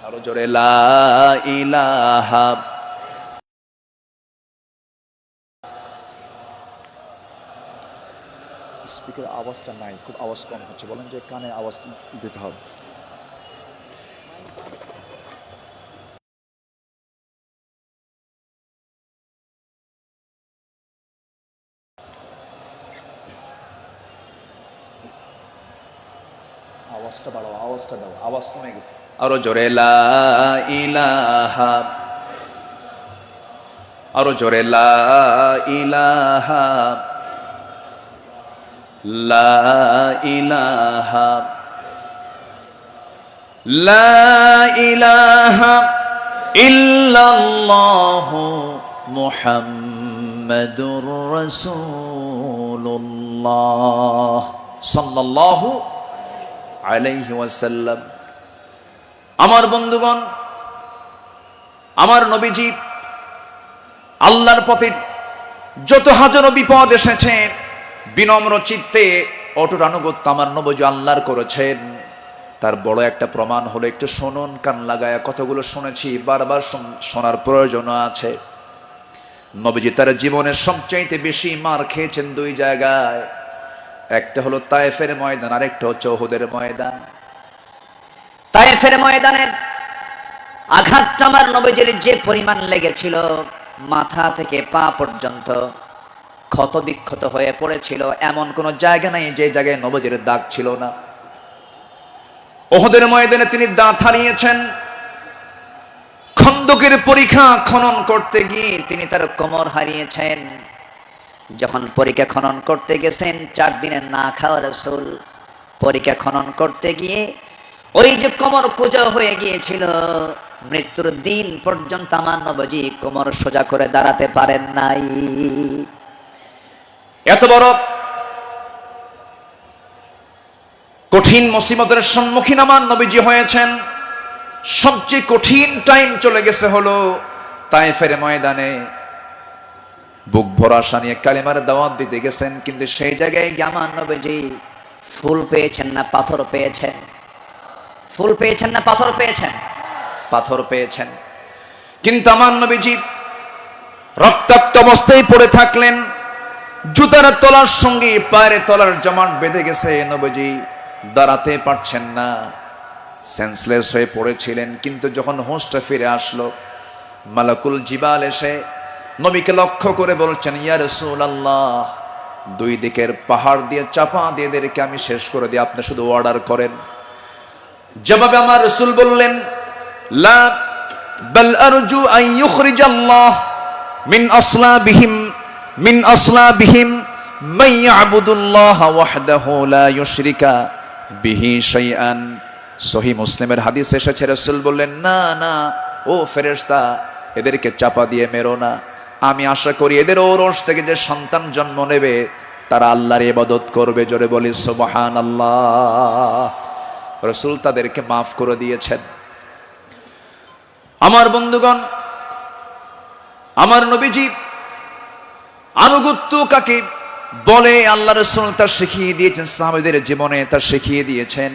আরো জোরে লা ইলাহা। স্পিকার আওয়াজটা নাই, খুব আওয়াজ কম হচ্ছে, বলেন যে কানে আওয়াজ দিতে হবে। আওয়াজটা বাড়াও, আওয়াজটা দাও, আওয়াজ কমে গেছে। আরো জোরে লা ইলাহা। আরো জোরে লা ইলাহা। লা ইলাহা। লা ইলাহা ইল্লাল্লাহু মুহাম্মাদুর রাসূলুল্লাহ সাল্লাল্লাহু আলাইহি ওয়াসাল্লাম। আমার বন্ধুগণ, আমার নবীজি আল্লাহর পথে যত হাজারো বিপদ এসেছে, বিনম্র চিত্তে অটুট আনুগত্য আমার নবীজি আল্লাহর করেছেন। তার বড় একটা প্রমাণ হলো, একটু শুনুন, কান লাগায়া। কতগুলো শুনেছি, বারবার শোনার প্রয়োজন আছে। নবীজি তার জীবনের সবচাইতে বেশি মার খেয়েছেন দুই জায়গায়। একটা হলো তায়েফের ময়দান, আরেকটা হচ্ছে উহুদের ময়দান। তায়েফের ময়দানের আঘাতটা আমার নবীজির যে পরিমাণ লেগেছিল, মাথা থেকে পা পর্যন্ত ক্ষত বিক্ষত হয়ে পড়েছিল। এমন কোন জায়গা নাই যে জায়গায় নবীজির দাগ ছিল না। উহুদের ময়দানে তিনি দাঁত হারিয়েছেন। খন্দকের পরীক্ষা খনন করতে গিয়ে তিনি তার কোমর হারিয়েছেন। যখন পরীক্ষা খনন করতে গেছেন, 4 দিনের না খাওয়া রাসূল পরীক্ষা খনন করতে গিয়ে ওই যে কোমর কুঁজো হয়ে গিয়েছিল, মৃত্যুর দিন পর্যন্ত আমার নবীজি কোমর সোজা করে দাঁড়াতে পারেন নাই। এত বড় কঠিন মুসিবতের সম্মুখীন আমার নবীজি হয়েছেন। সবচেয়ে কঠিন টাইম চলে গেছে হলো তায়েফের ময়দানে। বুক ভরা আশা নিয়ে কালিমার দাওয়াত দিতে গেছেন, কিন্তু সেই জায়গায় আমার নবীজি ফুল পেয়েছেন না পাথর পেয়েছেন? ফুল পেয়েছেন না পাথর পেয়েছেন? পাথর পেয়েছেন। কিন্তু আমার নবীজি রক্তাক্ত অবস্থায় পড়ে থাকলেন। জুতার তলার সঙ্গে পায়ের তলার জমাট বেঁধে গেছে। নবীজি দাঁড়াতে পারছেন না, সেন্সলেস হয়ে পড়েছিলেন। কিন্তু যখন হোশটা ফিরে আসলো, মালাকুল জিবাল এসে নবীকে লক্ষ্য করে বলছেন, ইয়া রাসূলুল্লাহ, দুই দিকের পাহাড় দিয়ে চাপা দিয়ে এদেরকে আমি শেষ করে দিই, আপনি শুধু অর্ডার করেন। জবাবে আমার রাসূল বললেন, লা বাল আরজু আন ইউখরিজাল্লাহ মিন আসলাবিহিম মান ইয়াবুদুল্লাহ ওয়াহদাহু লা ইউশরিকা বিহি শাইআন। সহিহ মুসলিমের হাদিস এসেছে, রাসূল বললেন, না না ও ফেরেশতা, এদেরকে চাপা দিয়ে মেরো না। আমি আশা করি এদের ওরস থেকে যে সন্তান জন্ম নেবে তারা আল্লাহর ইবাদত করবে। জোরে বলি সুবহানাল্লাহ। রাসূল তাদেরকে মাফ করে দিয়েছেন। আমার বন্ধুগণ, আমার নবীজি আনুগত্য কাকে বলে আল্লাহ রাসূল তা শিখিয়ে দিয়েছেন, সাহাবাদের জীবনে তা শিখিয়ে দিয়েছেন।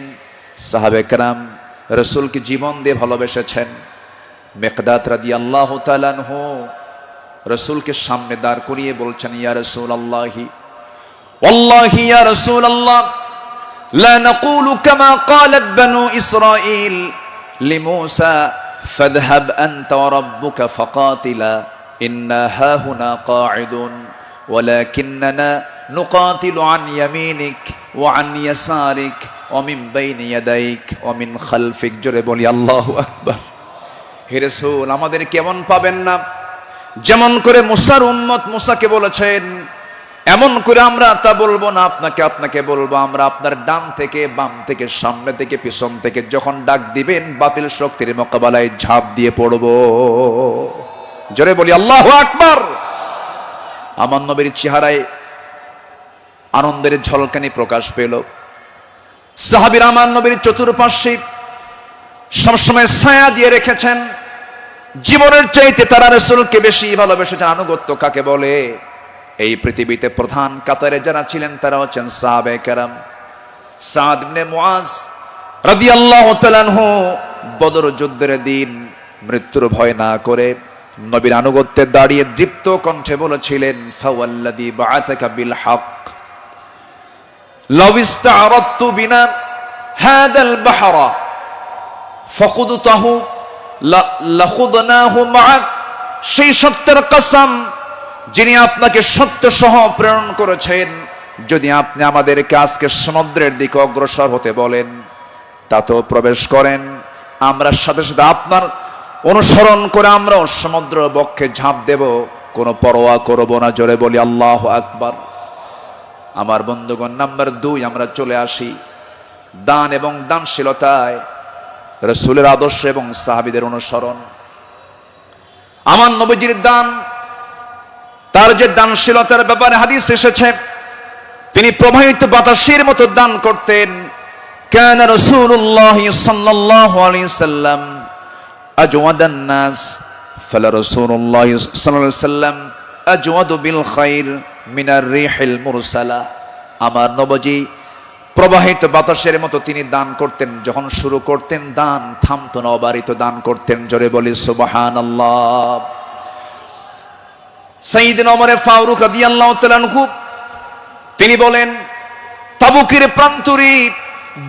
সাহাবে কেরাম রাসূলকে জীবন দিয়ে ভালোবেসেছেন। মিকদাদ রাদিয়াল্লাহু তাআলা আনহু রাসূলকে সামনে দাঁড় করিয়ে বলছেন, ইয়া রাসূলুল্লাহি ওয়াল্লাহি ইয়া রাসূলুল্লাহ লা নাকুলু কামা ক্বালাত বানু ইসরাঈল লিমূসা ফাযহাব আনতা ওয়া রাব্বুকা ফাকাতিলা ইন্না হাহুনা কাঈদুন ওয়ালাকিন্নানা নুকাতিলু আন ইয়ামিনিক ওয়া আন ইয়াসারিক ওয়া মিন বাইনি ইয়াদাইক ওয়া মিন খালফিক। জোরে বলি আল্লাহু আকবার। হে রাসূল, আমাদের কেমন পাবেন না, যেমন করে মুসার উম্মত মুসাকে বলেছেন এমন করে আমরা তা বলবো না, আপনাকে বলবো। আমরা আপনার ডান থেকে বাম থেকে সামনে থেকে পিছন থেকে যখন ডাক দিবেন বাতিল শক্তির মোকাবেলায় ঝাঁপ দিয়ে পড়বো। জোরে বলি আল্লাহু আকবার। আমার নবীর চেহারায় আনন্দের ঝলকানি প্রকাশ পেল। সাহাবীরা আমার নবীর চতুর্পার্শ্বে সবসময় ছায়া দিয়ে রেখেছেন। জীবনের চাইতে তারা রাসূলকে বেশি ভালোবেসেছেন। আনুগত্য কাকে বলে? এই পৃথিবীতে প্রধান কাতারে যারা ছিলেন তারা হচ্ছেন সাহাবে কেরাম। সাদ ইবনে মুআজ রাদিয়াল্লাহু তাআলা আনহু বদর যুদ্ধের দিন মৃত্যুর ভয় না করে নবীর আনুগত্যে দাঁড়িয়ে দৃপ্ত কণ্ঠে বলেছিলেন, ফাওয়াল্লাযী বাআসাকা বিল হক লাউ ইসতা'রাদতু বিনা হাযাল বাহরা ফাকুদতাহু লাখুদনাহু মা'আক। সেই সত্যের কসম যিনি আপনাকে সত্য সহ প্রেরণ করেছেন, যদি আপনি আমাদেরকে আজকে সমুদ্রের দিকে অগ্রসর হতে বলেন তাতেও প্রবেশ করেন, আমরা সাথে সাথে আপনার অনুসরণ করে আমরাও সমুদ্র বক্ষে ঝাঁপ দেব, কোনো পরোয়া করব না। জোরে বলি আল্লাহু আকবার। আমার বন্ধুগণ, নাম্বার 2 আমরা চলে আসি দান এবং দানশীলতায়, রাসূলের আদর্শ এবং সাহাবীদের অনুসরণ। আমার নবীজির দান, তার যে দানশীলতার ব্যাপারে হাদিস এসেছে, তিনি প্রবাহিত বাতাসের মতো দান করতেন। কানা রাসূলুল্লাহ সাল্লাল্লাহু আলাইহি সাল্লাম আজওয়াদান নাস, ফালা রাসূলুল্লাহ সাল্লাল্লাহু আলাইহি সাল্লাম আজওয়াদু বিল খাইর মিনার রিহিল মুরসালা। আমার নবীজি প্রবাহিত বাতাসের মতো তিনি দান করতেন। যখন শুরু করতেন দান থামতো না, অবারিত দান করতেন। জোরে বলি সুবহানাল্লাহ। সাইয়েদনা ওমর ফারুক রাদিয়াল্লাহু তাআলা আনহু তিনি বলেন, তাবুকের প্রান্তরে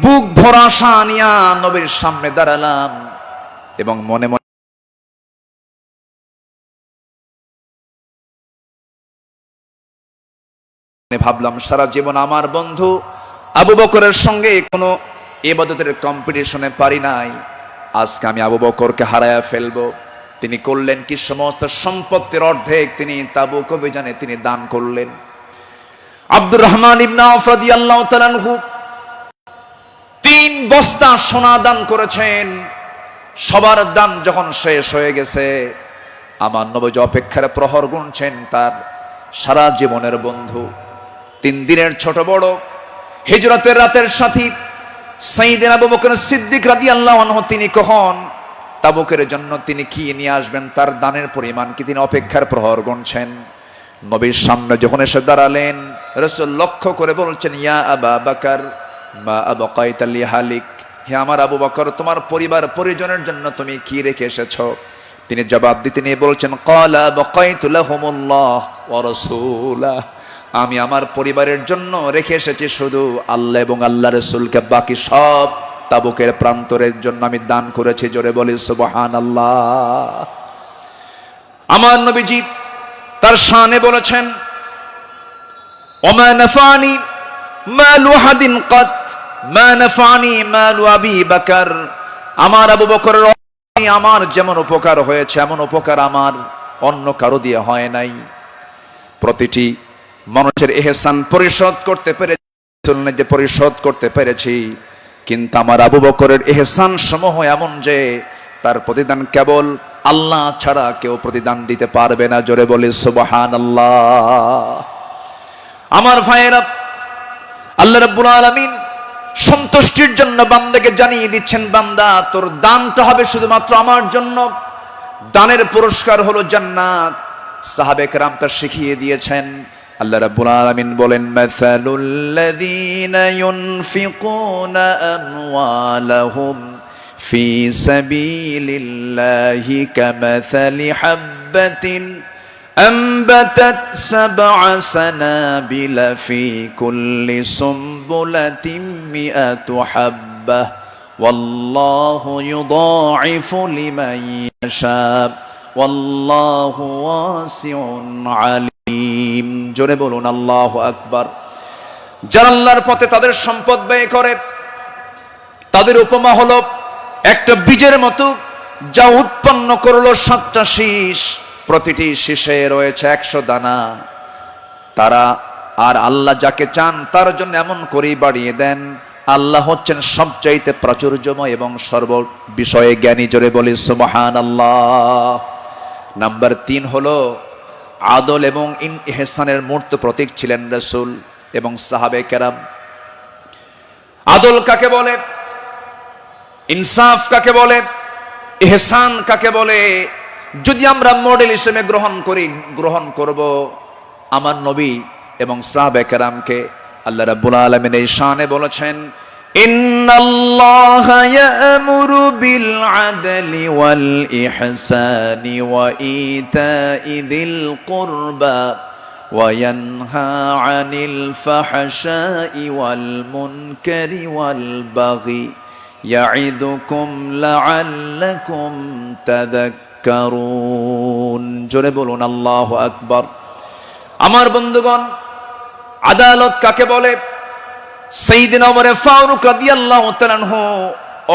বুক ভরা আশা নিয়া নবীর সামনে দাঁড়ালাম এবং মনে মনে ভাবলাম, সারা জীবন আমার বন্ধু আবু বকরের সঙ্গে কোনো ইবাদতের কম্পিটিশনে পারি নাই, আজকে আমি আবু বকরকে হারায়া ফেলবো। তিনি করলেন কি, সমস্ত সম্পত্তির অর্ধেক তিনি তাবুক অভিযানে তিনি দান করলেন। আব্দুর রহমান ইবনে আওফ রাদিয়াল্লাহু তাআলা আনহু 3 বস্তা সোনা দান করেছেন। সবার দান যখন শেষ হয়ে গেছে, আমার নবী অপেক্ষার প্রহর গুনছেন তার সারা জীবনের বন্ধু, 3 দিনের ছোট বড় হিজরতের রাতের সাথী সাইয়েদনা আবু বকর সিদ্দিক রাদিয়াল্লাহু আনহু তিনি কখন তাবুকের জন্য তিনি কি নিয়ে আসবেন, তার দানের পরিমাণ কি, তিনি অপেক্ষার প্রহর গুনছেন। নবীর সামনে যখন এসে দাঁড়ালেন, রাসূল লক্ষ্য করে বলছেন, ইয়া আবা বকর মা আবকাইতা লিহালিক, হে আমার আবু বকর, তোমার পরিবার পরিজনের জন্য তুমি কি রেখে এসেছো? তিনি জবাব দিতে নিয়ে বলছেন, ক্বালা বাকাইতু লাহুমুল্লাহ ওয়া রাসূলা, আমি আমার পরিবারের জন্য রেখে এসেছি শুধু আল্লাহ এবং আল্লাহ রাসূলকে, বাকি সব তাবুকের প্রান্তরের জন্য আমি দান করেছি। জোরে বলি সুবহানাল্লাহ। আমার নবীজি তার শানে বলেছেন, ওমা নাফানি মালু হাদিন কাত মা নাফানি মালু আবি বকর, আমার আবু বকরের আমার যেমন উপকার হয়েছে এমন উপকার আমার অন্য কারো দিয়ে হয় নাই। প্রতিটি মানুষের ইহসান পরিশোধ করতে পেরেছি, যে পরিশোধ করতে পেরেছি, কিন্তু আমার আবু বকরের ইহসান সমূহ এমন যে তার প্রতিদান কেবল আল্লাহ ছাড়া কেউ প্রতিদান দিতে পারবে না। জোরে বলি সুবহানাল্লাহ। আমার ভাইয়েরা, আল্লাহ রাব্বুল আলামিন সন্তুষ্টির জন্য বান্দাকে জানিয়ে দিচ্ছেন, বান্দা তোর দানটা হবে শুধুমাত্র আমার জন্য, দানের পুরস্কার হলো জান্নাত। সাহাবে কেরাম তা শিখিয়ে দিয়েছেন। আল্লাহ রাব্বুল আলামিন বলেন, মাসালুল লাযীনা ইউনফিকুনা আমওয়ালাহুম ফি সাবিলিল্লাহি কামাসালি হাববাতিন أنبتت 7 سنابل في كل سنبلة 100 حبة والله يضاعف لمن يشاء والله واسع عليم। জোরে বলুন আল্লাহু আকবার। যারা আল্লাহর পথে তাদের সম্পদ ব্যয় করে, তাদের উপমা হলো একটা বীজের মতো যা উৎপন্ন করলো 7টা শীষ, প্রতিটি শীষে রয়েছে 100 দানা। তারা আর আল্লাহ যাকে চান তার জন্য এমন করেই বাড়িয়ে দেন। আল্লাহ হচ্ছেন সবচাইতে প্রাচুর্যময় এবং সর্ব বিষয়ে জ্ঞানী। জোরে বলি সুবহানাল্লাহ। নাম্বার 3 হলো আদল এবং ইহসানের মূর্ত প্রতীক ছিলেন রাসূল এবং সাহাবে কেরাম। আদল কাকে বলে, ইনসাফ কাকে বলে, ইহসান কাকে বলে, যদি আমরা মডেল হিসেবে গ্রহণ করব আমার নবী এবং সাহাবে কেরামকে। আল্লাহ রাব্বুল আলামিন এই শানে বলেছেন, ইন্নাল্লাহা ইয়া'মুরু বিল আদলি ওয়াল ইহসানি ওয়া ইতা'i যিল কুরবা ওয়া ইয়ানহা আনিল ফাহশাই ওয়াল মুনকারি ওয়াল বাগি ইয়া'iদুকুম লা'আল্লাকুম তাযাক্কারুন। জোরে বলুন আল্লাহু আকবার। আমার বন্ধুগণ, আদালত কাকে বলে? সাইয়েদনা ওমর ফারুক রাদিয়াল্লাহু তাআলা আনহু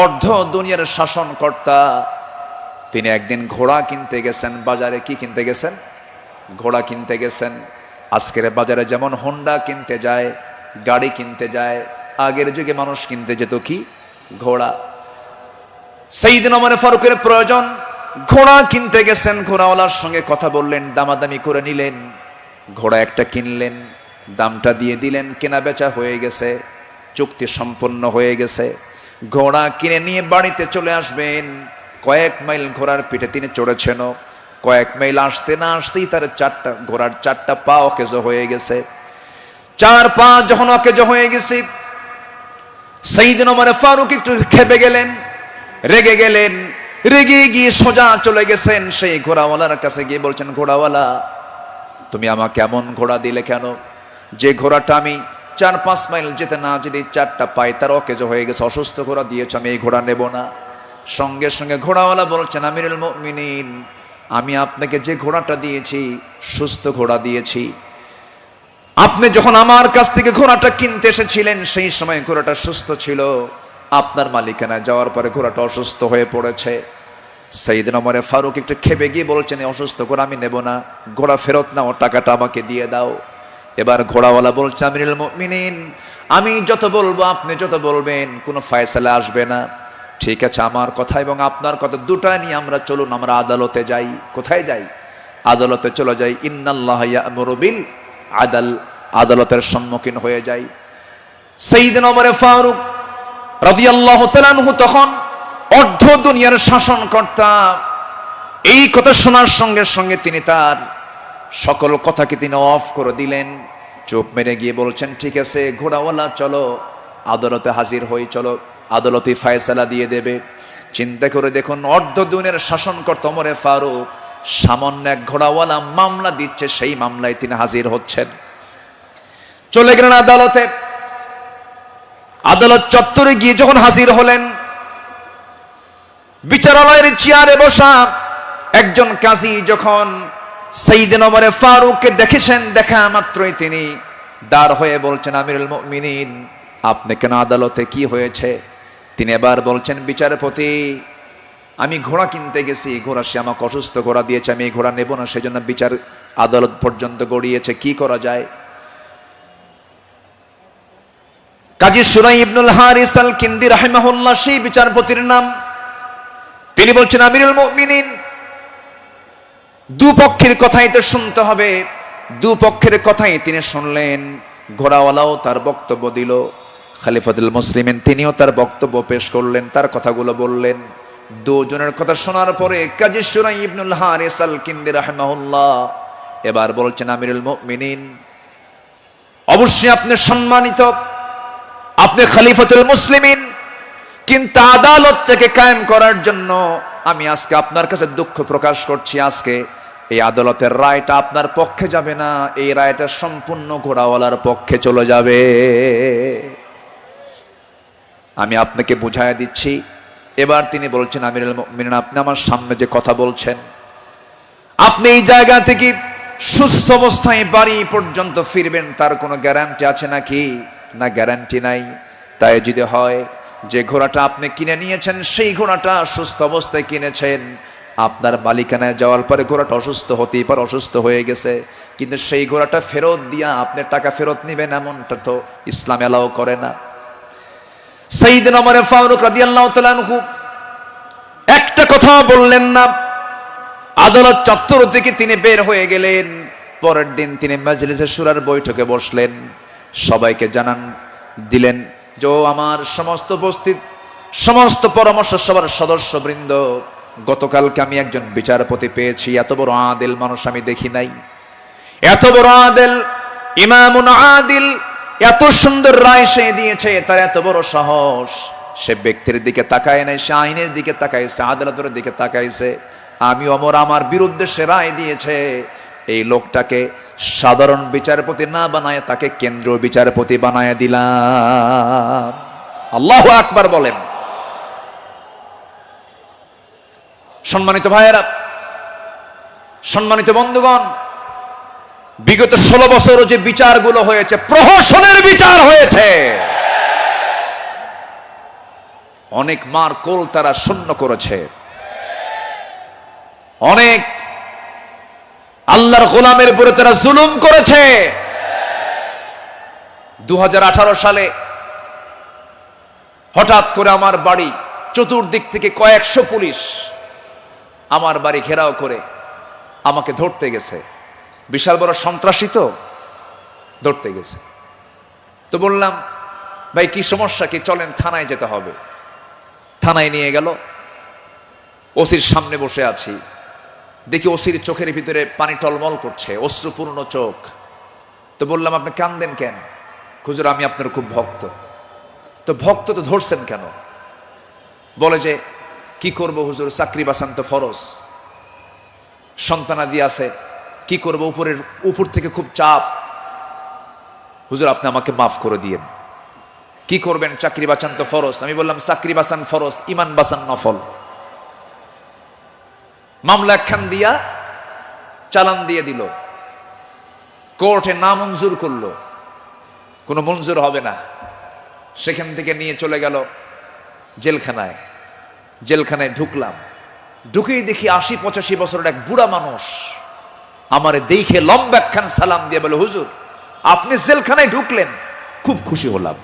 অর্ধ দুনিয়ার শাসনকর্তা। তিনি একদিন ঘোড়া কিনতে গেছেন বাজারে। কি কিনতে গেছেন? ঘোড়া কিনতে গেছেন। আজকের বাজারে যেমন হোন্ডা কিনতে যায়, গাড়ি কিনতে যায়, আগের যুগে মানুষ কিনতে যেত কি? ঘোড়া। সাইয়েদনা ওমর ফারুকের প্রয়োজন, ঘোড়া কিনতে গেছেন। ঘোড়াওয়ালার সঙ্গে কথা বললেন, দামাদামি করে নিলেন, ঘোড়া একটা কিনলেন, দামটা দিয়ে দিলেন, কেনা বেচা হয়ে গেছে, চুক্তি সম্পন্ন হয়ে গেছে। ঘোড়া কিনে নিয়ে বাড়িতে চলে আসবেন। কয়েক মাইল ঘোড়ার পিঠে তিনি চড়েছেন। কয়েক মাইল আসতে না আসতেই তার ঘোড়ার চারটা পা অকেজ হয়ে গেছে। চার পা যখন অকেজ হয়ে গেছে, সাইয়েদনা ওমর ফারুক একটু খেপে গেলেন, রেগে গেলেন। রেগে গিয়ে সোজা চলে গেছেন সেই ঘোড়াওয়ালার কাছে, গিয়ে বলছেন, ঘোড়াওয়ালা, তুমি আমাকে এমন ঘোড়া দিলে কেন? যে ঘোড়াটা আমি 4-5 মাইল যেতে না যেতে চারটা পাই তার অকেজ হয়ে গেছে, অসুস্থ ঘোড়া দিয়েছ, আমি এই ঘোড়া নেব না। সঙ্গে সঙ্গে ঘোড়াওয়ালা বলছেন, আমিরুল মুমিনিন, আমি আপনাকে যে ঘোড়াটা দিয়েছি সুস্থ ঘোড়া দিয়েছি। আপনি যখন আমার কাছ থেকে ঘোড়াটা কিনতে এসেছিলেন সেই সময় ঘোড়াটা সুস্থ ছিল। আপনার মালিকানায় যাওয়ার পরে ঘোড়াটা অসুস্থ হয়ে পড়েছে। সাইয়েদনা ওমর ফারুক একটু খেপে গিয়ে বলছেন, অসুস্থ ঘোড়া আমি নেব না, ঘোড়া ফেরত নাও, টাকাটা আমাকে দিয়ে দাও। এবার ঘোড়াওয়ালা বলছে, আমিরুল মুমিনিন, আমি যত বলবো আপনি যত বলবেন কোনো ফায়সালা আসবে না। ঠিক আছে, আমার কথা এবং আপনার কথা দুটা নিয়ে আমরা চলুন, আমরা আদালতে যাই। কোথায় যাই? আদালতে চলে যাই। ইন্নাল্লাহা ইয়া'মুরু বিল আদল, আদালতের সম্মুখীন হয়ে যাই। সাইয়েদনা ওমর ফারুক রাদিয়াল্লাহু তাআলা আনহু তখন অর্ধ দুনিয়ার শাসনকর্তা। এই কথা শোনার সঙ্গে সঙ্গে তিনি তার সকল কথাকে তিনি অফ করে দিলেন, চুপ মেরে গিয়ে বলছেন, ঠিক আছে ঘোড়াওয়ালা, চলো আদালতে হাজির হই, চলো আদালতে ফায়সালা দিয়ে দেবে। চিন্তা করে দেখুন, অর্ধ দুনিয়ার শাসনকর্তা ওমর ফারুক সামান্য এক ঘোড়াওয়ালা মামলা দিচ্ছে, সেই মামলায় তিনি হাজির হচ্ছেন। চলে গেলেন আদালতে। আদালত চত্বরে গিয়ে যখন হাজির হলেন, বিচারালয়ের চেয়ারে বসা একজন কাজী যখন সাইয়েদনা ওমর ফারুককে দেখেছেন, দেখা মাত্রই তিনি দাঁড় হয়ে বলছেন, আমিরুল মুমিনিন, আপনি কেন আদালতে, কি হয়েছে? তিনি এবার বলছেন, বিচারপতি, আমি ঘোড়া কিনতে গেছি, ঘোড়া সে আমাকে অসুস্থ ঘোড়া দিয়েছে, আমি এই ঘোড়া নেব না, সেজন্য বিচার আদালত পর্যন্ত গড়িয়েছে, কি করা যায়? কাজী সুরাই ইবনুল হারিস আল কিন্দি রাহিমাহুল্লাহ সেই বিচারপতির নাম। তিনি বলছেন, আমিরুল মুমিনিন, দুপক্ষের কথাই তো শুনতে হবে। দুপক্ষের কথাই তিনি শুনলেন। ঘোড়াওয়ালাও তার বক্তব্য দিল, খলিফাতুল মুসলিমিন তিনিও তার বক্তব্য পেশ করলেন, তার কথাগুলো বললেন। দুজনের কথা শোনার পরে কাজী সুরাই ইবনুল হারিস আল কিন্দি রাহিমাহুল্লাহ এবার বলছেন, আমিরুল মুমিনিন, অবশ্যই আপনি সম্মানিত, আপনি খলিফাতুল মুসলিমিন, কিন্তু আদালতটাকে কায়েম করার জন্য আমি আজকে আপনার কাছে দুঃখ প্রকাশ করছি। আজকে এই আদালতের রায়টা আপনার পক্ষে যাবে না, এই রায়টা সম্পূর্ণ ঘোড়াওয়ালার পক্ষে চলে যাবে। আমি আপনাকে বুঝায় দিচ্ছি। এবার তিনি বলছেন, আমিরুল মুমিনিন, আপনি আমার সামনে যে কথা বলছেন, আপনি এই জায়গা থেকে সুস্থ অবস্থায় বাড়ি পর্যন্ত ফিরবেন তার কোনো গ্যারান্টি আছে নাকি? না, গ্যারান্টি নাই। তাই যদি হয় যে ঘোড়াটা আপনি কিনে নিয়েছেন সেই ঘোড়াটা সুস্থ অবস্থায় কিনেছেন, আপনার মালিকানায় যাওয়ার পরে ঘোড়াটা অসুস্থ হতেই পারে, অসুস্থ হয়ে গেছে, কিন্তু সেই ঘোড়াটা ফেরত দিয়া আপনি টাকা ফেরত নেবেন, এমনটা তো ইসলাম এলাও করে না। সাইয়েদনা ওমর ফারুক রাদিয়াল্লাহু তাআলা আনহু একটা কথা বললেন না। আদালত চত্বর থেকে তিনি বের হয়ে গেলেন। পরের দিন তিনি মাজলিসে শুরার বৈঠকে বসলেন, সবাইকে জানান দিলেন যে আমার সমস্ত উপস্থিত সমস্ত পরামর্শ সভার সদস্যবৃন্দ, গতকালকে আমি একজন বিচারপতি পেয়েছি, এত বড় আদিল মানুষ আমি দেখি নাই। এত বড় আদিল, ইমামুন আদিল, এত সুন্দর রায় সে দিয়েছে, তার এত বড় সাহস, সে ব্যক্তির দিকে তাকায় নাই, সে আইনের দিকে তাকাইছে, আদালতের দিকে তাকাইছে। আমি অমর আমার বিরুদ্ধে সে রায় দিয়েছে, এই লোকটাকে সাধারণ বিচারপতি না বানায় তাকে কেন্দ্রীয় বিচারপতি বানায় দিলাম। আল্লাহু আকবার বলেন। সম্মানিত ভাইয়েরা, সম্মানিত বন্ধুগণ, বিগত 16 বছর যে বিচারগুলো হয়েছে, প্রহসনের বিচার হয়েছে, অনেক মার কোল তারা শূন্য করেছে, অনেক আল্লাহর গোলামের উপরে তারা জুলুম করেছে। 2018 সালে হঠাৎ করে আমার বাড়ি চতুর্দিক থেকে কয়েকশো পুলিশ আমার বাড়ি ঘেরাও করে আমাকে ধরতে গেছে। বিশাল বড় সন্ত্রাসী তো, ধরতে গেছে। তো বললাম, ভাই কি সমস্যা কি, চলেন থানায় যেতে হবে। থানায় নিয়ে গেল, ওসির সামনে বসে আছি, দেখি ওসির চোখের ভিতরে পানি টলমল করছে, অশ্রুপূর্ণ চোখ। তো বললাম, আপনি কান্দেন কেন? হুজুর আমি আপনার খুব ভক্ত। তো ভক্ত তো ধরছেন কেন? বলে যে কি করব হুজুর, চাকরি বাঁচান তো ফরজ, সন্তানাদি আছে, কি করব, উপর থেকে খুব চাপ, হুজুর আপনি আমাকে মাফ করে দিয়েন। কি করবেন, চাকরি বাঁচান তো ফরজ। আমি বললাম, চাকরি বাঁচান ফরজ, ইমান বাঁচান নফল। মামলা একখান দিয়া চালান দিয়ে দিল, কোর্টে না মঞ্জুর করলো, কোনো মঞ্জুর হবে না। সেখান থেকে নিয়ে চলে গেল জেলখানায়। জেলখানায় ঢুকলাম, ঢুকেই দেখি 80-85 বছরের এক বুড়া মানুষ আমারে দেখে লম্বা একখান সালাম দিয়ে বলে, হুজুর আপনি জেলখানায় ঢুকলেন? খুব খুশি হলাম।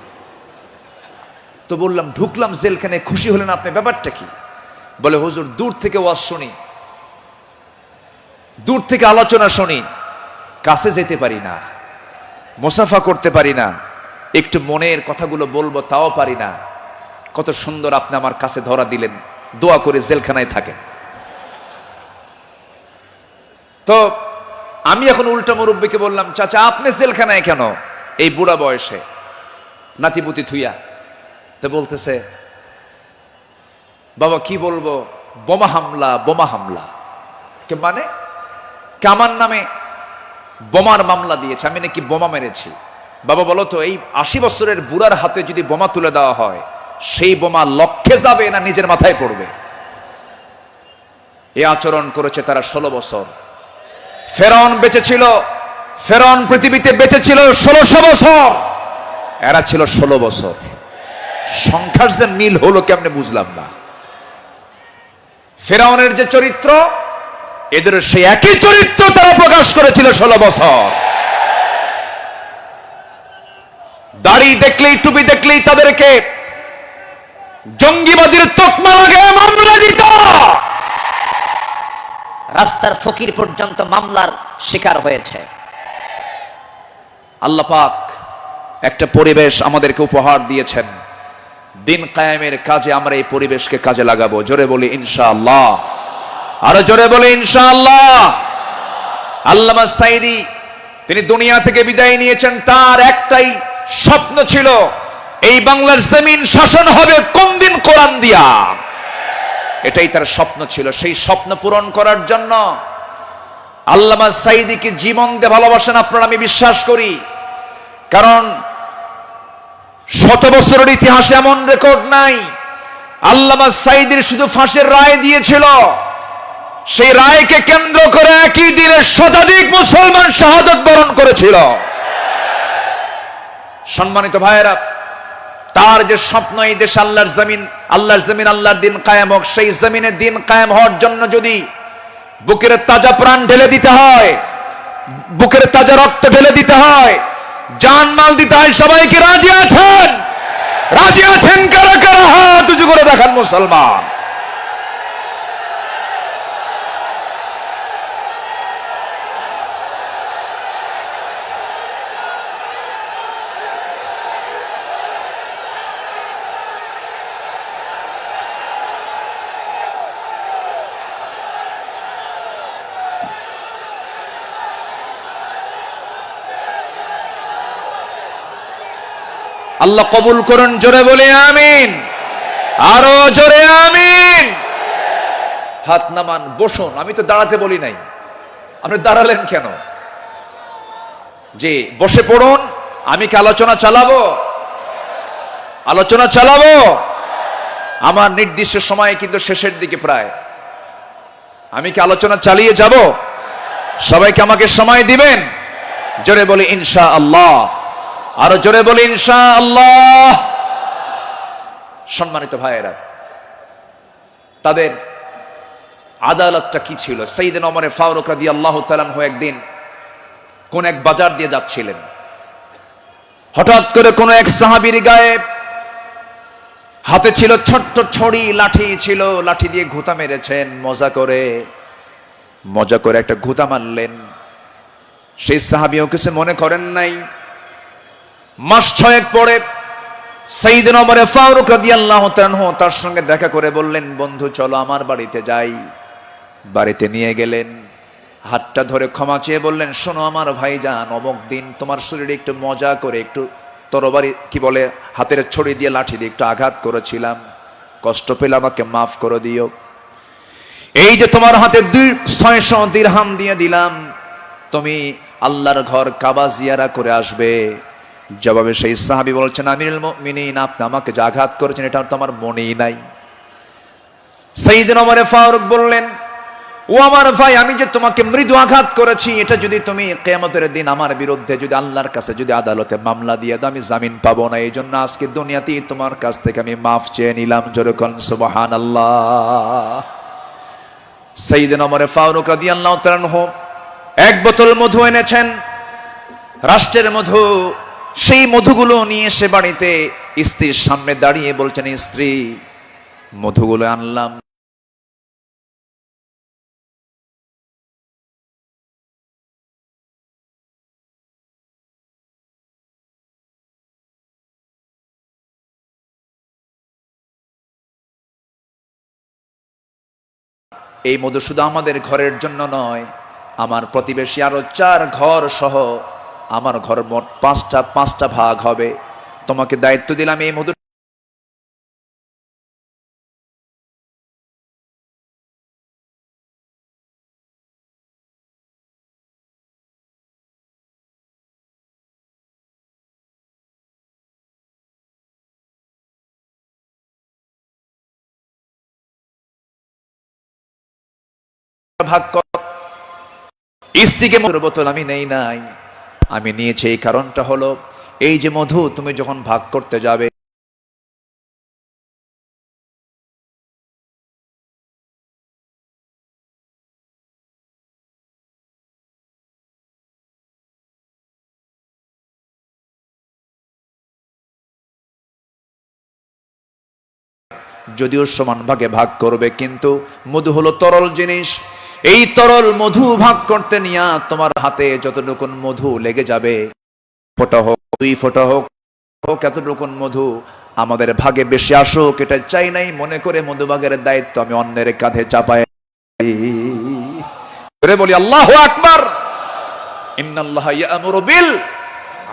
তো বললাম, ঢুকলাম জেলখানায়, খুশি হলেন আপনি, ব্যাপারটা কি? বলে, হুজুর দূর থেকে ওয়াজ শুনি, দূর থেকে আলোচনা শুনি, কাছে যেতে পারি না, মুসাফা করতে পারি না, একটু মনের কথাগুলো বলবো তাও পারি না। কত সুন্দর আপনি আমার কাছে ধরা দিলেন, দোয়া করে জেলখানায় থাকেন। তো আমি এখন উল্টা মুরব্বীকে বললাম, চাচা আপনি জেলখানায় কেন এই বুড়া বয়সে, নাতিপুতি থুইয়া? তো বলতেছে, বাবা কি বলবো, বোমা হামলা, বোমা হামলা। কে মানে? আমার নামে বোমার মামলা দিয়েছে, আমি নাকি বোমা মেরেছি। বাবা বলো তো, এই 80 বছরের বুড়ার হাতে যদি বোমা তুলে দেওয়া হয়, সেই বোমা লক্ষ্যে যাবে না নিজের মাথায় পড়বে? এই আচরণ করেছে তারা 16 বছর। ফেরাউন বেঁচে ছিল, ফেরাউন পৃথিবীতে বেঁচে ছিল 1600 বছর, এরা ছিল 16 বছর। সংখ্যার যে মিল হলো কেমনে বুঝলাম না। ফেরাউনের যে চরিত্র, এদের সেই একই চরিত্র তারা প্রকাশ করেছিল 16 বছর। দাড়ি দেখলেই, টুপি দেখলেই তাদেরকে জঙ্গিবাদীর তকমা লাগিয়ে মামলা দিত। রাস্তার ফকির পর্যন্ত মামলার শিকার হয়েছে। আল্লাহ পাক একটা পরিবেশ আমাদেরকে উপহার দিয়েছেন, দিন কায়েমের কাজে আমরা এই পরিবেশকে কাজে লাগাবো। জোরে বলি ইনশাআল্লাহ, আরো জোরে বলি ইনশাআল্লাহ। আল্লামা সাঈদী তিনি দুনিয়া থেকে বিদায় নিয়েছেন, তার একটাই স্বপ্ন ছিল, এই বাংলার জমিন শাসন হবে কোন দিন? কোরআন দিয়া। এটাই তার স্বপ্ন ছিল। সেই স্বপ্ন পূরণ করার জন্য আল্লামা সাঈদীকে জীবন দিয়ে ভালোবাসেন আপনারা, আমি বিশ্বাস করি। কারণ 100 বছরের ইতিহাসে এমন রেকর্ড নাই। আল্লামা সাঈদীর শুধু ফাঁসির রায় দিয়েছিল, সেই রায়কে কেন্দ্র করে একই দিনে শতাধিক মুসলমান শাহাদত বরণ করেছিল। সম্মানিত ভাইয়েরা, তার যে স্বপ্ন, এই দেশ আল্লাহর জমিন, আল্লাহর জমিন, আল্লাহর দিন কায়েম হোক, সেই জমিনে দিন কায়েম হওয়ার জন্য যদি বুকের তাজা প্রাণ ঢেলে দিতে হয়, বুকের তাজা রক্ত ঢেলে দিতে হয়, জানমাল দিতে হয়, সবাই কি রাজি আছেন? রাজি আছেন কারা কারা? হাত উঁচু করে দেখান মুসলমান। আল্লাহ কবুল করুন, জোরে বলি আমিন, আরো জোরে আমিন। হাত নামান, বসুন। আমি তো দাঁড়াতে বলি নাই, আপনি দাঁড়ালেন কেন? যে বসে পড়ুন। আমি কি আলোচনা চালাবো? আলোচনা চালাবো। আমার নির্দিষ্ট সময় কিন্তু শেষের দিকে প্রায়। আমি কি আলোচনা চালিয়ে যাব? সবাইকে আমাকে সময় দিবেন? জোরে বলি ইনশাআল্লাহ, আরো জোরে বলি ইনশাআল্লাহ। সম্মানিত ভাইয়েরা, তাদের আদালতটা কি ছিল? সাইয়েদনা ওমর ফারুক রাদিয়াল্লাহু তাআলা আনহু একদিন কোন এক বাজার দিয়ে যাচ্ছিলেন। হঠাৎ করে কোন এক সাহাবীর গায়ে হাতে ছিল ছোট্ট ছড়ি, লাঠি ছিল, লাঠি দিয়ে ঘুতা মেরেছেন। মজা করে একটা ঘুতা মারলেন। সেই সাহাবীও কিছু মনে করেন নাই। মাস 6 পরে সাইয়েদনা ওমর ফারুক রাদিয়াল্লাহু তাআলা আনহু তার সঙ্গে দেখা করে বললেন, বন্ধু চলো আমার বাড়িতে যাই। বাড়িতে নিয়ে গেলেন, হাতটা ধরে ক্ষমা চেয়ে বললেন, শোনো আমার ভাইজান, অমুক দিন তোমার শরীরে একটু মজা করে একটু তরবারি কি বলে হাতের ছড়ি দিয়ে লাঠি দিয়ে একটু আঘাত করেছিলাম, কষ্ট পেলে আমাকে মাফ করে দিও। এই যে তোমার হাতে 600 দিরহাম দিয়ে দিলাম, তুমি আল্লাহর ঘর কাবা জিয়ারা করে আসবে। জবাবে সেই সাহাবী বলছেন, আমিরুল মুমিনিন, আপনি আমাকে যে আঘাত করেছেন এটা তো আমার মনেই নাই। সাইয়েদনা ওমর ফারুক বললেন, ও আমার ভাই, আমি যে তোমাকে মৃদু আঘাত করেছি, এটা যদি তুমি কিয়ামতের দিন আমার বিরুদ্ধে যদি আল্লাহর কাছে যদি আদালতে মামলা দিয়ে দাও, আমি জামিন পাবো না। এই জন্য আজকে দুনিয়াতেই তোমার কাছ থেকে আমি মাফ চেয়ে নিলাম। জোরে কোন সুবহানাল্লাহ। সাইয়েদনা ওমর ফারুক রাদিয়াল্লাহু তাআলা আনহু এক বোতল মধু এনেছেন, রাষ্ট্রের মধু। সেই মধুগুলো নিয়ে এসে বাড়িতে স্ত্রীর সামনে দাঁড়িয়ে বলছেন, স্ত্রী, মধুগুলো আনলাম। এই মধু শুধু আমাদের ঘরের জন্য নয়, আমার প্রতিবেশী আরো 4 ঘর সহ আমার ঘর মোট 5টা ভাগ হবে। তোমাকে দায়িত্ব দিলাম এই মধু ভাগ কর। স্ত্রীকে মধুর বোতল আমি নেই নাই, আমি নিয়েছি। এই কারণটা হলো, এই যে মধু তুমি যখন ভাগ করতে যাবে, যদিও সমান ভাগে ভাগ করবে, কিন্তু মধু হলো তরল জিনিস। এই তরল মধু ভাগ করতে নিয়ে তোমার হাতে যতটুকুন মধু লেগে যাবে, ফোঁটা হোক 2 ফোঁটা হোক এতটুকুন মধু আমাদের ভাগে বেশি আসুক, এটা চাই নাই। মনে করে মধু ভাগের দায়িত্ব আমি অন্যের কাঁধে চাপাই। বলি আল্লাহু আকবার। ইন্নাল্লাহা ইয়া'মুরু বিল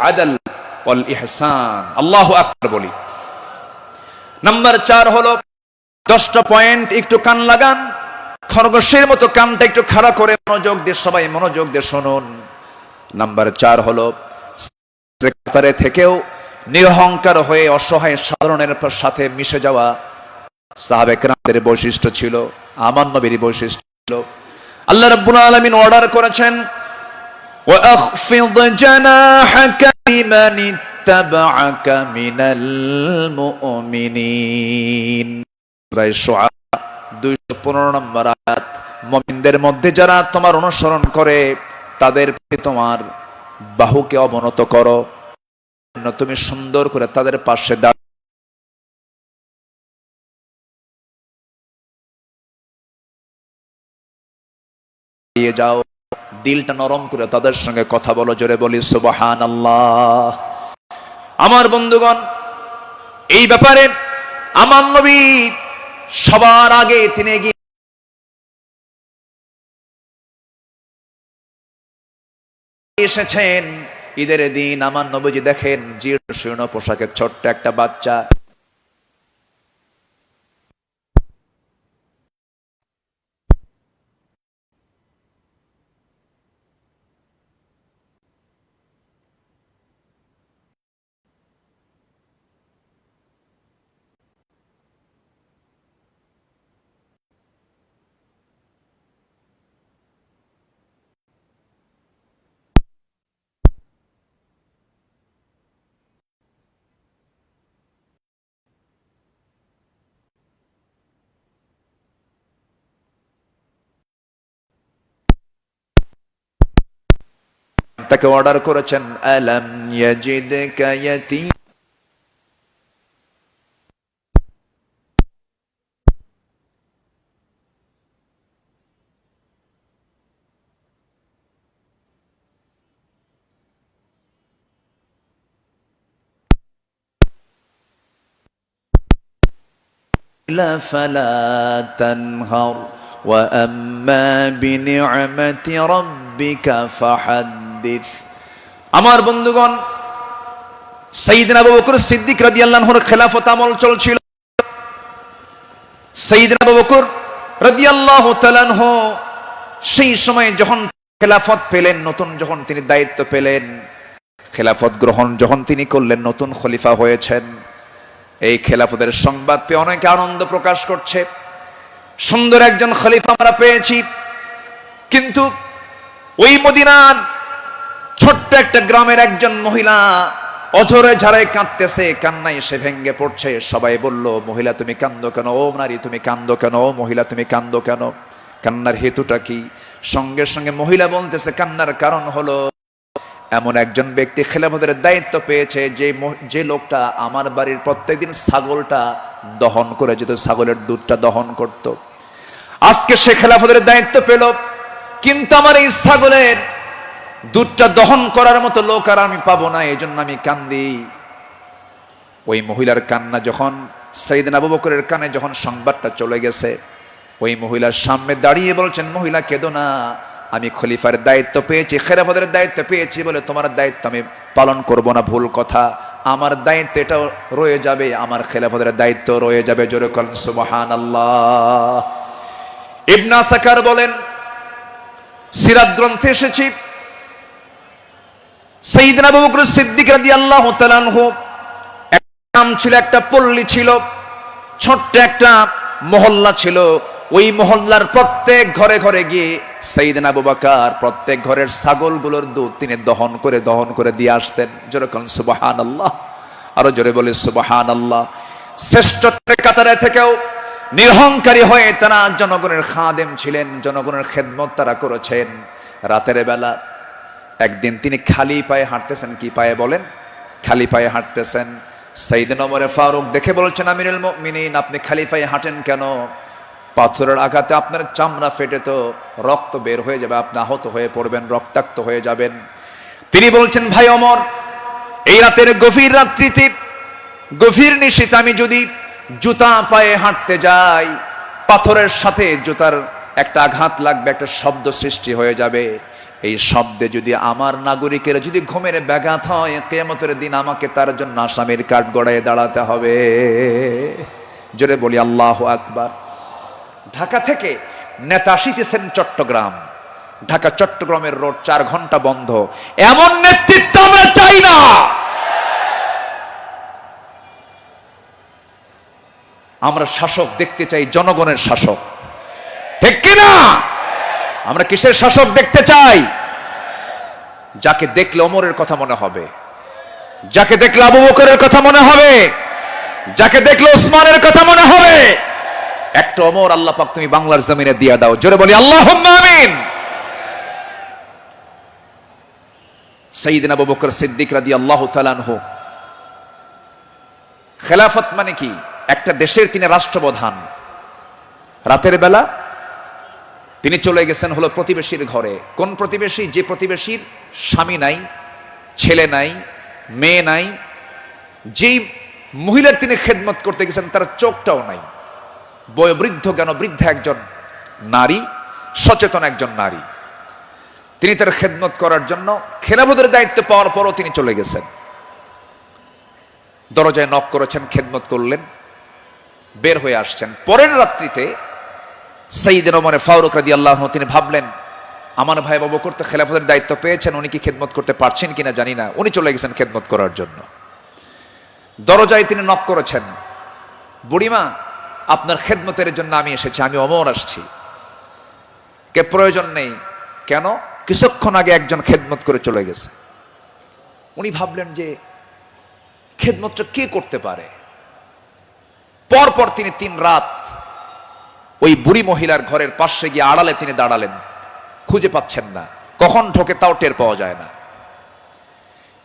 আদল ওয়াল ইহসান। আল্লাহু আকবার বলি। নাম্বার 4 হলো 10টা পয়েন্ট, একটু কান লাগান, খরগোশের মতো কানটা একটু খাড়া করে মনোযোগ দিয়ে সবাই মনোযোগ দিয়ে শুনুন। নাম্বার 4 হলো, সেক্রেটারি থেকেও নিরহংকার হয়ে অসহায় সাধারণের সাথে মিশে যাওয়া সাহাবে কেরামদের বৈশিষ্ট্য ছিল, আমার নবীর বৈশিষ্ট্য ছিল। আল্লাহ রাব্বুল আলামিন অর্ডার করেছেন, ওয়াখফিদ জানাহাকা লিমান ইত্তাবা'আকা মিনাল মুমিনিন। সূরা শুআরা 215 নম্বর আয়াত। মুমিনদের মধ্যে যারা তোমার অনুসরণ করে তাদের প্রতি তোমার বাহুকে অবনত করো, তুমি সুন্দর করে তাদের পাশে দাঁড়িয়ে যাও, দিলটা নরম করে তাদের সঙ্গে কথা বলো। জোরে বলি সুবহানাল্লাহ। আমার বন্ধুগণ, এই ব্যাপারে আমার নবী সবার আগে তিনি এগিয়ে এসেছেন। ঈদের দিন আমার নবীজি দেখেন জীর্ণ শীর্ণ পোশাকের ছোট্ট একটা বাচ্চা তাকে অর্ডার করেছেন আলাম ইয়াজিদকা ইয়াতীম فلا تنهر وأما بنعمة ربك فحدث আমার বন্ধুগণ সাইয়েদনা আবু বকর সিদ্দিক রাদিয়াল্লাহু আনহুর খেলাফত আমল চলছিল সাইয়েদনা আবু বকর রাদিয়াল্লাহু তাআলা আনহু সেই সময় যখন খেলাফত পেলেন নতুন যখন তিনি দায়িত্ব পেলেন খেলাফত গ্রহণ যখন তিনি করলেন নতুন খলিফা হয়েছেন এই খেলাফতের সংবাদ পেয়ে অনেকে আনন্দ প্রকাশ করছে সুন্দর একজন খলিফা আমরা পেয়েছি কিন্তু ওই মদিনার ছোট্ট একটা গ্রামের একজন মহিলা অঝরে ঝাড়ে কাঁদতেছে কান্নায় সে ভেঙ্গে পড়ছে সবাই বলল মহিলা তুমি কান্দো কেন ও নারী তুমি কান্দো কেন ও মহিলা তুমি কান্দো কেন কান্নার হেতুটা কি সঙ্গে সঙ্গে মহিলা বলতেছে কান্নার কারণ হলো এমন একজন ব্যক্তি খেলাফতের দায়িত্ব পেয়েছে যে লোকটা আমার বাড়ির প্রত্যেকদিন ছাগলটা দহন করে যেত ছাগলের দুধটা দহন করত আজকে সে খেলাফতের দায়িত্ব পেল কিন্তু আমার এই ছাগলের দুধটা দহন করার মতো লোক আর আমি পাবো না এই জন্য আমি কান্দি ওই মহিলার কান্না যখন সাইয়েদনা আবু বকরের কানে যখন সংবাদটা চলে গেছে ওই মহিলার সামনে দাঁড়িয়ে বলছেন মহিলা কেঁদো না আমি খলিফার দায়িত্ব পেয়েছি খেলাফতের দায়িত্ব পেয়েছি বলে তোমার দায়িত্ব আমি পালন করব না ভুল কথা আমার দায়িত্ব এটাও রয়ে যাবে আমার খেলাফতের দায়িত্ব রয়ে যাবে জোরে বলেন সুবহানাল্লাহ ইবনে আসাকার বলেন সিরাত গ্রন্থে এসেছে সাইয়েদনা আবু বকর সিদ্দিক রাদিয়াল্লাহু তাআলা আনহু একটা নাম ছিল একটা পল্লী ছিল ছোট্ট একটা মহল্লা ছিল ওই মহল্লার প্রত্যেক ঘরে ঘরে গিয়ে সাইয়েদনা আবু বকর প্রত্যেক ঘরের ছাগলগুলোর দুধ তিনি দহন করে দিয়ে আসতেন জোরে বলেন সুবহানাল্লাহ আরো জোরে বলে সুবহানাল্লাহ শ্রেষ্ঠত্বের কাতারে থেকেও নিরহংকারী হয়ে তারা জনগণের খাদেম ছিলেন জনগণের খেদমত তারা করেছেন রাতের বেলা একদিন তিনি খালি পায়ে হাঁটতেছেন কি পায়ে বলেন খালি পায়ে হাঁটতেছেন সাইয়েদনা ওমর ফারুক দেখে বলছেন আমিরুল মুমিনিন আপনি খালি পায়ে হাঁটেন কেন পাথরের আঘাতে আপনার চামড়া ফেটে তো রক্ত বের হয়ে যাবে আপনি আহত হয়ে পড়বেন রক্তাক্ত হয়ে যাবেন তিনি বলছেন ভাই ওমর এই রাতের গভীর রাত্রিতে গভীর নিশীথে আমি যদি জুতা পায়ে হাঁটতে যাই পাথরের সাথে জুতার একটা আঘাত লাগবে একটা শব্দ সৃষ্টি হয়ে যাবে এই শব্দে যদি আমার নাগরিকের যদি ঘুমের ব্যাঘাত হয় কিয়ামতের দিন আমাকে তার জন্য আসামির কাঠ গড়ায় দাঁড়াতে হবে জোরে বলি আল্লাহু আকবার ঢাকা থেকে নেতা আসিতেছেন চট্টগ্রাম ঢাকা চট্টগ্রামের রোড 4 ঘন্টা বন্ধ এমন নেতৃত্ব আমরা চাই না আমরা শাসক দেখতে চাই জনগণের শাসক ঠিক কি না আমরা কিসের শাসক দেখতে চাই যাকে দেখলে ওমরের কথা মনে হবে যাকে দেখলে আবু বকরের কথা মনে হবে যাকে দেখলে ওসমানের কথা মনে হবে একটা ওমর আল্লাহ পাক তুমি বাংলার জমিনে দিয়া দাও জোরে বলি আল্লাহুম্মা আমিন সাইয়েদনা আবু বকর সিদ্দিক রাদিয়াল্লাহু তাআলা আনহু খেলাফত মানে কি একটা দেশের তিনি রাষ্ট্রপ্রধান রাতের বেলা তিনি চলে গেছেন হলো প্রতিবেশীর ঘরে কোন প্রতিবেশী যে প্রতিবেশীর স্বামী নাই ছেলে নাই মেয়ে নাই যেই মহিলার তিনি খেদমত করতে গেছেন তার চোখটাও নাই বয়োবৃদ্ধ জ্ঞান বৃদ্ধা একজন নারী সচেতন একজন নারী তিনি তার খেদমত করার জন্য খেলাফতের দায়িত্ব পাওয়ার পরও তিনি চলে গেছেন। দরজায় নক করেছেন, খেদমত করলেন, বের হয়ে আসছেন। পরের রাত্রিতে সাইয়েদনা ওমর ফারুক রাদিয়াল্লাহু আনহু তিনি ভাবলেন, আমার ভাই আবু বকর তো খেলাফতের দায়িত্ব পেয়েছেন, উনি কি খেদমত করতে পারছেন কিনা জানি না, উনি চলে গেছেন খেদমত করার জন্য। দরজায় তিনি নক করেছেন, বুড়িমা আপনার খেদমতের জন্য আমি এসেছি, আমি ওমর আসছি। কে প্রয়োজন নেই। কেন? কিছুক্ষণ আগে একজন খেদমত করে চলে গেছে। উনি ভাবলেন যে খেদমতটা কে করতে পারে। পরপর তিনি 3 রাত ওই বুড়ি মহিলার ঘরের পাশে গিয়ে আড়ালে তিনি দাঁড়ালেন, খুঁজে পাচ্ছেন না, কখন ঢোকে তাও টের পাওয়া যায় না।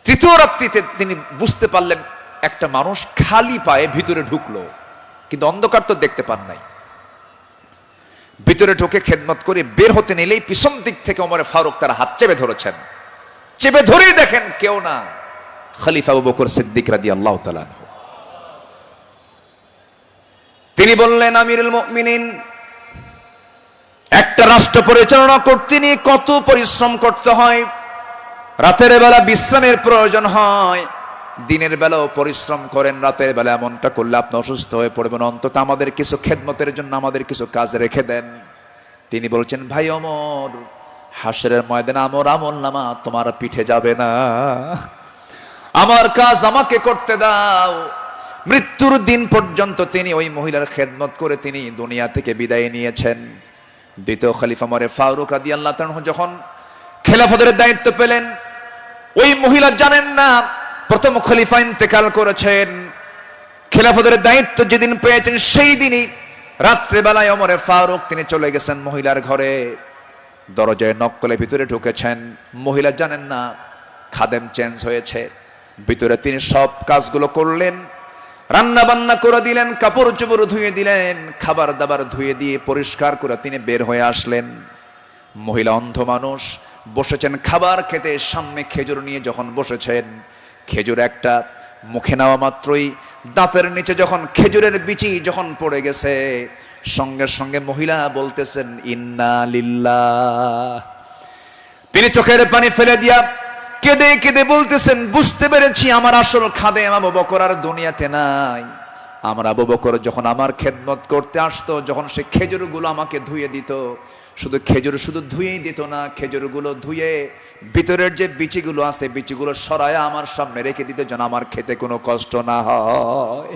তৃতীয় রাত্রিতে তিনি বুঝতে পারলেন একটা মানুষ খালি পায়ে ভিতরে ঢুকলো, কিন্তু অন্ধকার তো দেখতে পান নাই। ভিতরে ঢুকে খেদমত করে বের হতে নিলেই পিছন দিক থেকে ওমর ফারুক তার হাত চেপে ধরেছেন। চেপে ধরেই দেখেন কেউ না, খলিফা আবু বকর সিদ্দিক রাদিয়াল্লাহু তাআলা আনহু। তিনি বললেন, আমিরুল মুমিনিন, একটা রাষ্ট্র পরিচালনা করতে নিয়ে কত পরিশ্রম করতে হয়। রাতের বেলা বিশ্রামের প্রয়োজন হয়, দিনের বেলাও পরিশ্রম করেন, রাতের বেলা এমনটা করলে আপনি অসুস্থ হয়ে পড়বেন, অন্তত আমাদের কিছু খেদমতের জন্য আমাদের কিছু কাজ রেখে দেন। তিনি বলছেন, ভাই ওমর, হাসরের ময়দানে আমার আমলনামা তোমার পিঠে যাবে না, আমার কাজ আমাকে করতে দাও। মৃত্যুর দিন পর্যন্ত তিনি ওই মহিলার খেদমত করে তিনি দুনিয়া থেকে বিদায় নিয়েছেন। দ্বিতীয় খলিফা ওমর ফারুক রাদিয়াল্লাহু তাআলা যখন খেলাফতের দায়িত্ব পেলেন, ওই মহিলা জানেন না প্রথম খলিফা ইন্তেকাল করেছেন। খেলাফতের দায়িত্ব যেদিন পেয়েছেন সেই দিনই রাত্রেবেলায় ওমর ফারুক তিনি চলে গেছেন মহিলার ঘরে, দরজায় নক করে ভিতরে ঢুকেছেন। মহিলা জানেন না খাদেম চেঞ্জ হয়েছে। ভিতরে তিনি সব কাজগুলো করলেন, রান্না বান্না করে দিলেন, কাপড় চোপড় ধুয়ে দিলেন, খাবার দাবার ধুয়ে দিয়ে পরিষ্কার করে তিনি বের হয়ে আসলেন। মহিলা অন্ধ মানুষ, বসেছেন খাবার খেতে, সামনে খেজুর নিয়ে যখন বসেছেন, খেজুর একটা মুখে নেওয়া মাত্রই দাঁতের নিচে যখন খেজুরের বিচি যখন পড়ে গেছে, সঙ্গে সঙ্গে মহিলা বলতেছেন, ইন্না লিল্লাহ। তিনি চোখের পানি ফেলে দিয়া কেঁদে কেঁদে বলতেছেন, বুঝতে পেরেছি আমার আসল খাদেম আবু বকর আর দুনিয়াতে নাই। আমার আবু বকর যখন আমার খেদমত করতে আসতো, যখন সে খেজুরগুলো আমাকে ধুয়ে দিত, শুধু খেজুর শুধু ধুয়েই দিত না, খেজুরগুলো ধুয়ে ভিতরের যে বিচিগুলো আছে বিচিগুলো সরায়া আমার সামনে রেখে দিত, যেন আমার খেতে কোনো কষ্ট না হয়।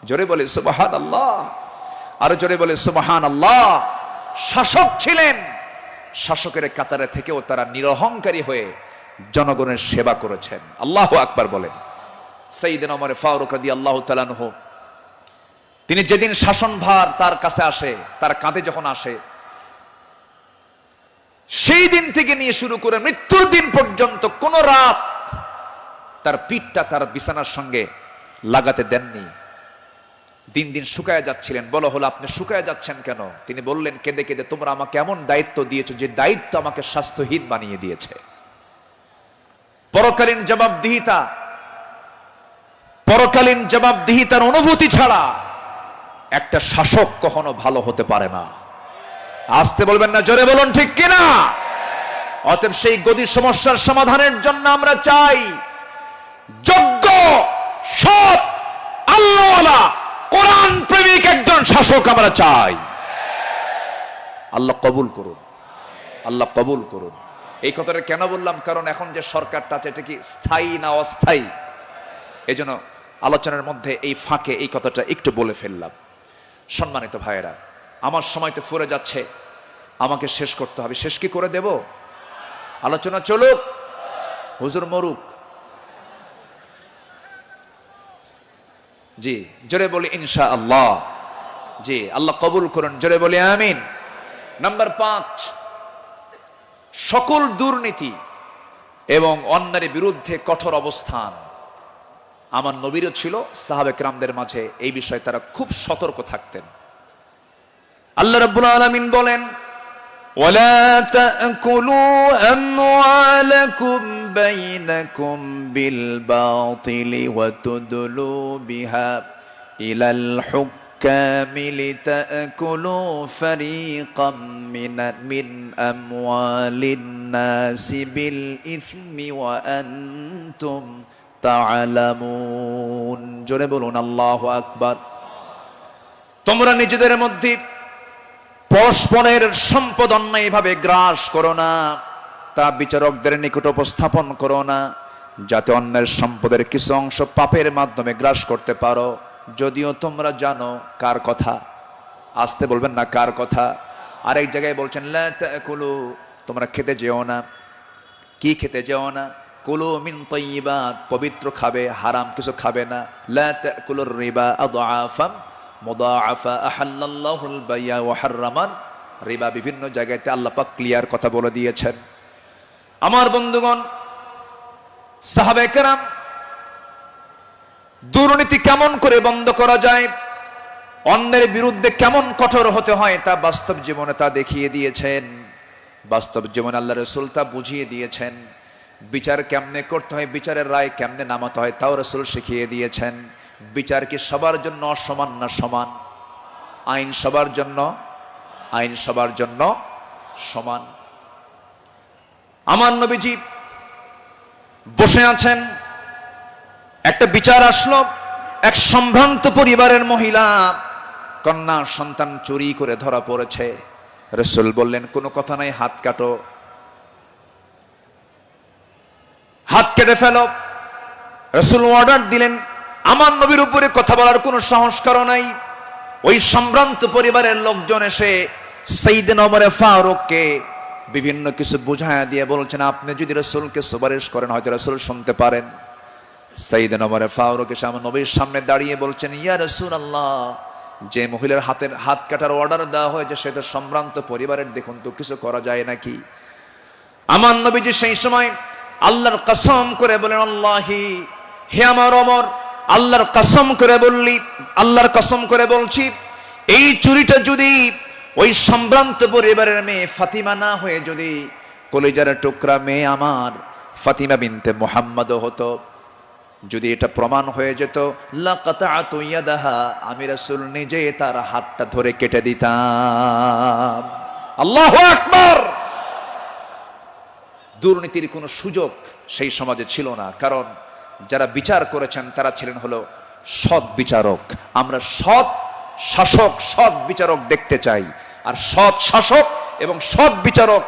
জোরে বলে সুবহানাল্লাহ, আরো জোরে বলে সুবহানাল্লাহ। শাসক ছিলেন, শাসকের কাতারে থেকেও তারা নিরহংকারী হয়ে জনগণের সেবা করেছেন। আল্লাহু আকবার বলেন। সাইয়েদনা ওমর ফারুক রাদিয়াল্লাহু তাআলা আনহু তিনি যেদিন শাসনভার তার কাছে আসে, তার কাঁধে যখন আসে, সেই দিন থেকে নিয়ে শুরু করে মৃত্যুর দিন পর্যন্ত কোন রাত তার পিঠটা তার বিছানার সঙ্গে লাগাতে দেননি। দিন দিন শুকায় যাচ্ছিলেন। বলা হলো, আপনি শুকায় যাচ্ছেন কেন? তিনি বললেন কেঁদে কেঁদে, তোমরা আমাকে এমন দায়িত্ব দিয়েছো যে দায়িত্ব আমাকে স্বাস্থ্যহীন বানিয়ে দিয়েছে। পরকালীন জবাবদিহিতার অনুভূতি ছাড়া একটা শাসক কখনো ভালো হতে পারে না। আসতে বলবেন না, জোরে বলুন ঠিক কিনা? অতএব সেই গদির সমস্যার সমাধানের জন্য আমরা চাই যোগ্য, সৎ, আল্লাহওয়ালা, কোরআন প্রেমিক একজন শাসক আমরা চাই। আল্লাহ কবুল করুন, আল্লাহ কবুল করুন। এই কথাটা কেন বললাম? কারণ এখন যে সরকারটা আছে এটা কি স্থায়ী না অস্থায়ী? এই জন্য আলোচনার মধ্যে এই ফাঁকে এই কথাটা একটু বলে ফেললাম। সম্মানিত ভাইয়েরা, আমার সময় তো ফুরে যাচ্ছে, আমাকে শেষ করতে হবে। শেষ কি করে দেব? আলোচনা চলুক, হুজুর মরুক। জি, জোরে বলি ইনশাআল্লাহ। জি, আল্লাহ কবুল করুন, জোরে বলি আমিন। নাম্বার 5, সকল দুর্নীতি এবং অন্যায়ের বিরুদ্ধে কঠোর অবস্থান। আমার নবীরও ছিল, সাহাবে কেরামদের মাঝে এই বিষয়ে তারা খুব সতর্ক থাকতেন। আল্লাহ রাব্বুল আলামিন বলেন, ওয়ালা তাকুলু আমওয়ালাকুম বাইনাকুম বিল বাতিলি ওয়া তুদলু বিহা ইলাল হুক্কামি লিতাকুলু ফারীকাম মিন আমওয়ালিন নাসি বিল ইসমি ওয়া আনতুম তা'লামুন। জোরে বলুন আল্লাহু আকবার। তোমরা নিজেদের মধ্যে পরস্পরের সম্পদ অন্যায়ভাবে গ্রাস করো না, তা বিচারকদের নিকট উপস্থাপন করো না, যাতে অন্যের সম্পদের কিছু অংশ পাপের মাধ্যমে গ্রাস করতে পারো, যদিও তোমরা জানো কার কথা। আসতে বলবেন না, কার কথা। আরেক জায়গায় বলছেন লা তাকুলু, তোমরা খেতে যেও না। কি খেতে যেও না? কুলু মিন তাইয়্যিবাত, পবিত্র খাবে, হারাম কিছু খাবে না। লা তাকুলুর রিবা আদআফাম মুদাআফা আহাল্লাল্লাহুল বাইয়া ওয়া হাররামান রিবা। বিভিন্ন জায়গাতে আল্লাহ পাক ক্লিয়ার কথা বলে দিয়েছেন। আমার বন্ধুগণ, সাহাবায়ে কেরাম দুর্নীতি কেমন করে বন্ধ করা যায়, অন্যের বিরুদ্ধে কেমন কঠোর হতে হয়, তা বাস্তব জীবনে তা দেখিয়ে দিয়েছেন। বাস্তব জীবনে আল্লাহ রাসূল তা বুঝিয়ে দিয়েছেন। বিচার কেমনে করতে হয়, বিচারের রায় কেমনে নামাতে হয়, তাও রাসূল শিখিয়ে দিয়েছেন। বিচার কি সবার জন্য সমান না সমান? আইন সবার জন্য, আইন সবার জন্য সমান। আমার নবীজি বসে আছেন, একটা বিচার আসলো। এক সম্ভ্রান্ত পরিবারের মহিলা কন্যা সন্তান চুরি করে ধরা পড়েছে। রাসূল বললেন কোনো কথা নাই, হাত কাটো, হাত কেটে ফেলো। রাসূল অর্ডার দিলেন। আমার নবীর উপরে কথা বলার কোনো সাহস কারো নাই। ওই সম্ভ্রান্ত পরিবারের লোকজন এসে সাইয়েদনা ওমর ফারুককে বিভিন্ন কিছু বুঝায়া দিয়ে বলছেন, আপনি যদি রাসূলকে সুপারিশ করেন হয়তো রাসূল শুনতে পারেন। সাইয়েদনা ওমর ফারুক এসে আমার নবীর সামনে দাঁড়িয়ে বলছেন, ইয়া রাসূলুল্লাহ, যে মহিলার হাত কাটার অর্ডার দেওয়া হয়েছে সে তো সম্ভ্রান্ত পরিবারের, দেখুন তো কিছু করা যায় নাকি? আমার নবীজি সেই সময় আল্লাহর কসম করে বলেন, আল্লাহি, হে আমার ওমর, আল্লাহর কসম করে বললি, আল্লাহর কসম করে বলছি, এই চুরিটা যদি ওই সম্ভ্রান্ত পরিবারের মেয়ে ফাতিমা না হয়ে যদি কলিজার টুকরা মেয়ে আমার ফাতিমা বিনতে মুহাম্মদ হতো, যদি এটা প্রমাণ হয়ে যেত, লাকাতাতু ইয়াদাহা, আমি রাসূল নিজে তার হাতটা ধরে কেটে দিতাম। আল্লাহু আকবার। দুর্নীতির কোনো সুযোগ সেই সমাজে ছিল না, কারণ যারা বিচার করেছেন তারা ছিলেন হলো সৎ বিচারক। আমরা সৎ শাসক, সৎ বিচারক দেখতে চাই। আর সৎ শাসক এবং সৎ বিচারক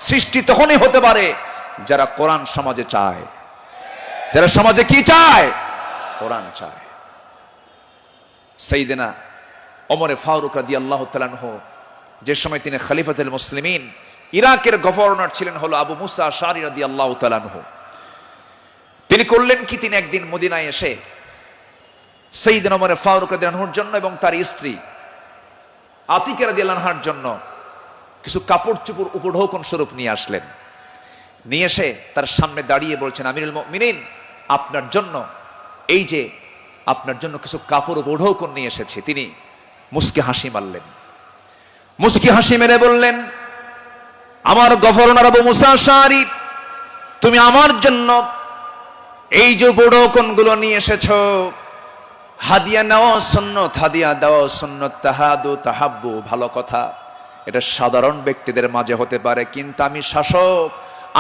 সৃষ্টি তখনই হতে পারে যারা কোরআন সমাজে চায়। যারা সমাজে কি চায়? কোরআন চায়। সাইয়েদনা ওমর ফারুক রাদিয়াল্লাহু তাআলা আনহু, যে সময় তিনি খলিফাতুল মুসলিমিন, ইরাকের গভর্নর ছিলেন হলো আবু মুসা আশআরী রাদিয়াল্লাহু তাআলা আনহু। তিনি করলেন কি, তিনি একদিন মদিনায় এসে সাইয়েদনা ওমর ফারুক রাদিয়াল্লাহু আনহুর জন্য এবং তার স্ত্রী আতিকা রাদিয়াল্লাহু আনহার জন্য কিছু কাপড় চোপড় উপঢৌকন স্বরূপ নিয়ে আসলেন। নিয়ে এসে তার সামনে দাঁড়িয়ে বলছেন, আমিরুল মুমিনিন, আপনার জন্য, এই যে আপনার জন্য কিছু কাপড় উপঢৌকন নিয়ে এসেছি। তিনি মুস্কি হাসি মারলেন। মুস্কি হাসি মেরে বললেন, আমার গভর্নর আবু মুসা আশআরী, তুমি আমার জন্য এই যে উপঢৌকনগুলো নিয়ে এসেছো, হাদিয়া নেওয়া সুন্নত, হাদিয়া দেওয়া সুন্নত, তাহাদু তাহাব্বু, ভালো কথা, এটা সাধারণ ব্যক্তিদের মাঝে হতে পারে, কিন্তু আমি শাসক,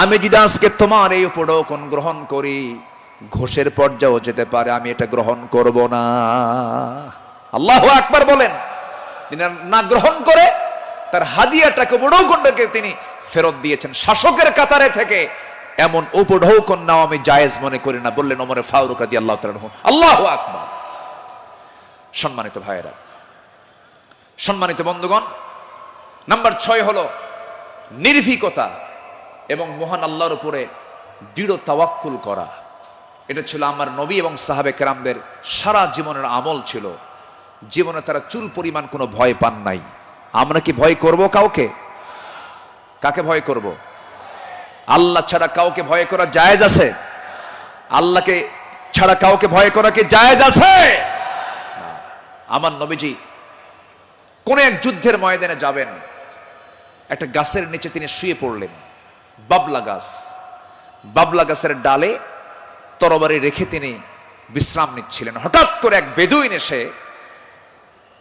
আমি যদি আজকে তোমার এই উপঢৌকন গ্রহণ করি ঘোষের পর্যায়েও যেতে পারে, আমি এটা গ্রহণ করব না। আল্লাহু আকবার বলেন। তিনি না গ্রহণ করে তার হাদিয়াটাকে, উপঢৌকনটাকে তিনি ফেরত দিয়েছেন। শাসকের কাতারে থেকে এমন উপঢৌকন নাও আমি জায়েজ মনে করি না, বললেন ওমর ফারুক রাদিয়াল্লাহু তাআলা আনহু। আল্লাহু আকবার। সম্মানিত ভাইয়েরা, সম্মানিত বন্ধুগণ, নাম্বার 6 হলো নির্ভীকতা এবং মহান আল্লাহর উপরে দৃঢ় তাওয়াক্কুল করা। এটা ছিল আমার নবী এবং সাহাবে কেরামদের সারা জীবনের আমল ছিল। জীবনে তারা চুল পরিমাণ কোনো ভয় পান নাই। আমরা কি ভয় করব কাউকে? কাকে ভয় করব? আল্লাহ ছাড়া কাউকে ভয় করা জায়েজ আছে? আল্লাহকে ছাড়া কাউকে ভয় করা কি জায়েজ আছে? আমার নবীজি কোন এক যুদ্ধের ময়দানে যাবেন, একটা গাছের নিচে তিনি শুয়ে পড়লেন। বাবলা গাছ, বাবলা গাছের ডালে তরবারি রেখে তিনি বিশ্রাম নিচ্ছিলেন। হঠাৎ করে এক বেদুইন এসে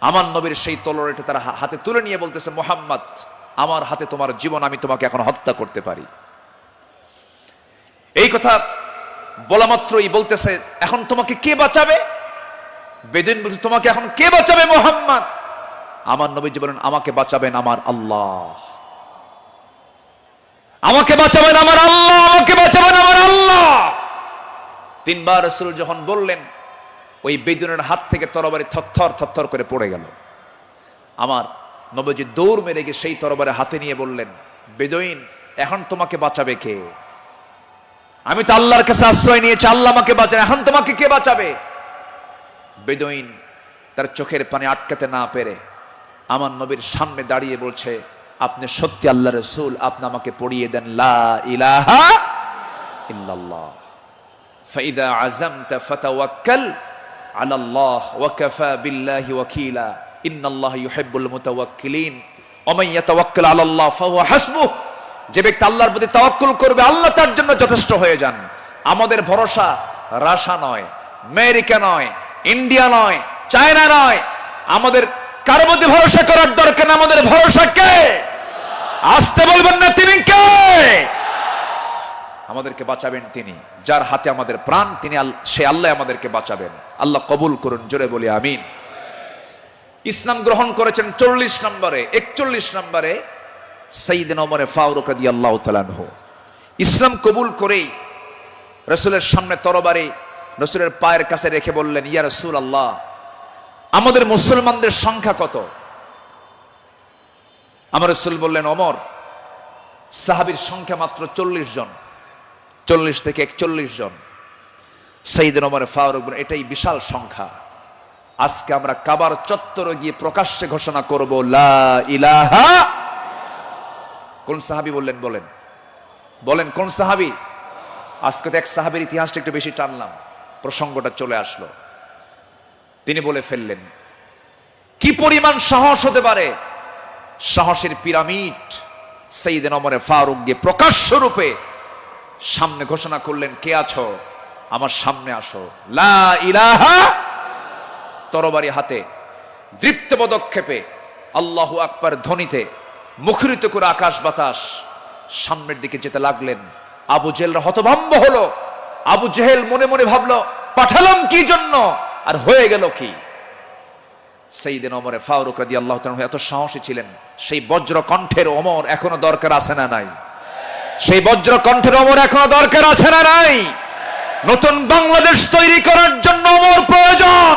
আমার নবীর সেই তলোয়ারটা তার হাতে তুলে নিয়ে বলতেছে, মুহাম্মদ, আমার হাতে তোমার জীবন, আমি তোমাকে এখন হত্যা করতে পারি। এই কথা বলা মাত্রই বলতেছে, এখন তোমাকে কে বাঁচাবে? বেদুইন বলছে, তোমাকে এখন কে বাঁচাবে মুহাম্মদ? আমার নবীজি বলেন, আমাকে বাঁচাবেন আমার আল্লাহ, আমাকে বাঁচাবেন আমার আল্লাহ, আমাকে বাঁচাবেন আমার আল্লাহ। তিনবার রাসূল যখন বললেন, ওই বেদুইনের হাত থেকে তরবারি থরথর থরথর করে পড়ে গেল। আমার নবীজি দৌড় মেরে গিয়ে সেই তরবারি হাতে নিয়ে বললেন, বেদুইন, এখন তোমাকে বাঁচাবে কে? আমি তো আল্লাহর কাছে আশ্রয় নিয়েছি, আল্লাহ আমাকে বাঁচান, এখন তোমাকে কে বাঁচাবে? বেদুইন তার চোখের পানি আটকাতে না পেরে আমার নবীর সামনে দাঁড়িয়ে বলছে, আপনি সত্যি আল্লাহর রাসূল, আপনি আমাকে পড়িয়ে দেন লা ইলাহা ইল্লাল্লাহ, ফাইদা আযামতা ফাতাওয়াক্কাল আলাল্লাহ ওয়া কাফা বিল্লাহি ওয়াকিলা ইন্নাল্লাহা ইউহিব্বুল মুতাওয়াক্কিলিন ওয়া মান ইয়াতাওয়াক্কাল আলাল্লাহ ফাহুয়া হাসবুহ। যে ব্যক্তি আল্লাহর প্রতি তাওয়াক্কুল করবে, আল্লাহ তার জন্য যথেষ্ট হয়ে যান। আমাদের ভরসা রাশিয়া নয়, আমেরিকা নয়, ইন্ডিয়া নয়, চায়না নয়, আমাদের কারোর মধ্যে ভরসা করার দরকার না। আমাদের ভরসা কে? আসতে বলবেন না, তিনি কে? আমাদেরকে বাঁচাবেন তিনি, যার হাতে আমাদের প্রাণ, তিনি সে আল্লাহ আমাদেরকে বাঁচাবেন। আল্লাহ কবুল করুন, জোরে বলি আমিন। ইসলাম গ্রহণ করেছেন 40 নম্বরে, 41 নম্বরে সাইয়েদনা ওমর ফারুক রাদিয়াল্লাহু তাআলা আনহু। ইসলাম কবুল করেই রাসূলের সামনে তরবারি রাসূলের পায়ের কাছে রেখে বললেন, ইয়া রাসূলুল্লাহ, আমাদের মুসলমানদের সংখ্যা কত? আমার রাসূল বললেন, ওমর, সাহাবীর সংখ্যা মাত্র 40 জন, 40 থেকে 41 জন। সাইয়েদনা ওমর ফারুক বলেন, এটাই বিশাল সংখ্যা। আজকে আমরা কাবার চত্বরে গিয়ে প্রকাশ্যে ঘোষণা করব লা ইলাহা। কোন সাহাবী বললেন? বলেন বলেন, কোন সাহাবী? আজকে তো এক সাহাবীর ইতিহাসটা একটু বেশি টানলাম, প্রসঙ্গটা চলে আসলো। তিনি বলে ফেললেন, কি পরিমাণ সাহস হতে পারে! সাহসের পিরামিড। সাইয়েদনা ওমর ফারুক গিয়ে প্রকাশ্য রূপে সামনে ঘোষণা করলেন, কে আছো? আমার সামনে আসো, লা ইলাহা। তরবারি হাতে দৃপ্ত পদক্ষেপে আল্লাহু আকবার ধ্বনিতে মুখরিত করে আকাশ বাতাস সামনের দিকে যেতে লাগলেন। আবু জেহেল হতভম্ব হলো। আবু জেহেল মনে মনে ভাবলো, পাঠালাম কি জন্য, আর হয়ে গেল কি? সাইয়েদনা ওমর ফারুক রাদিয়াল্লাহু তাআলা এত সাহসী ছিলেন, সেই বজ্র কণ্ঠের ওমর এখনো দরকার আছে না নাই? সেই বজ্র কণ্ঠের ওমর এখনো দরকার আছে না নাই? নতুন বাংলাদেশ তৈরি করার জন্য ওমর প্রয়োজন,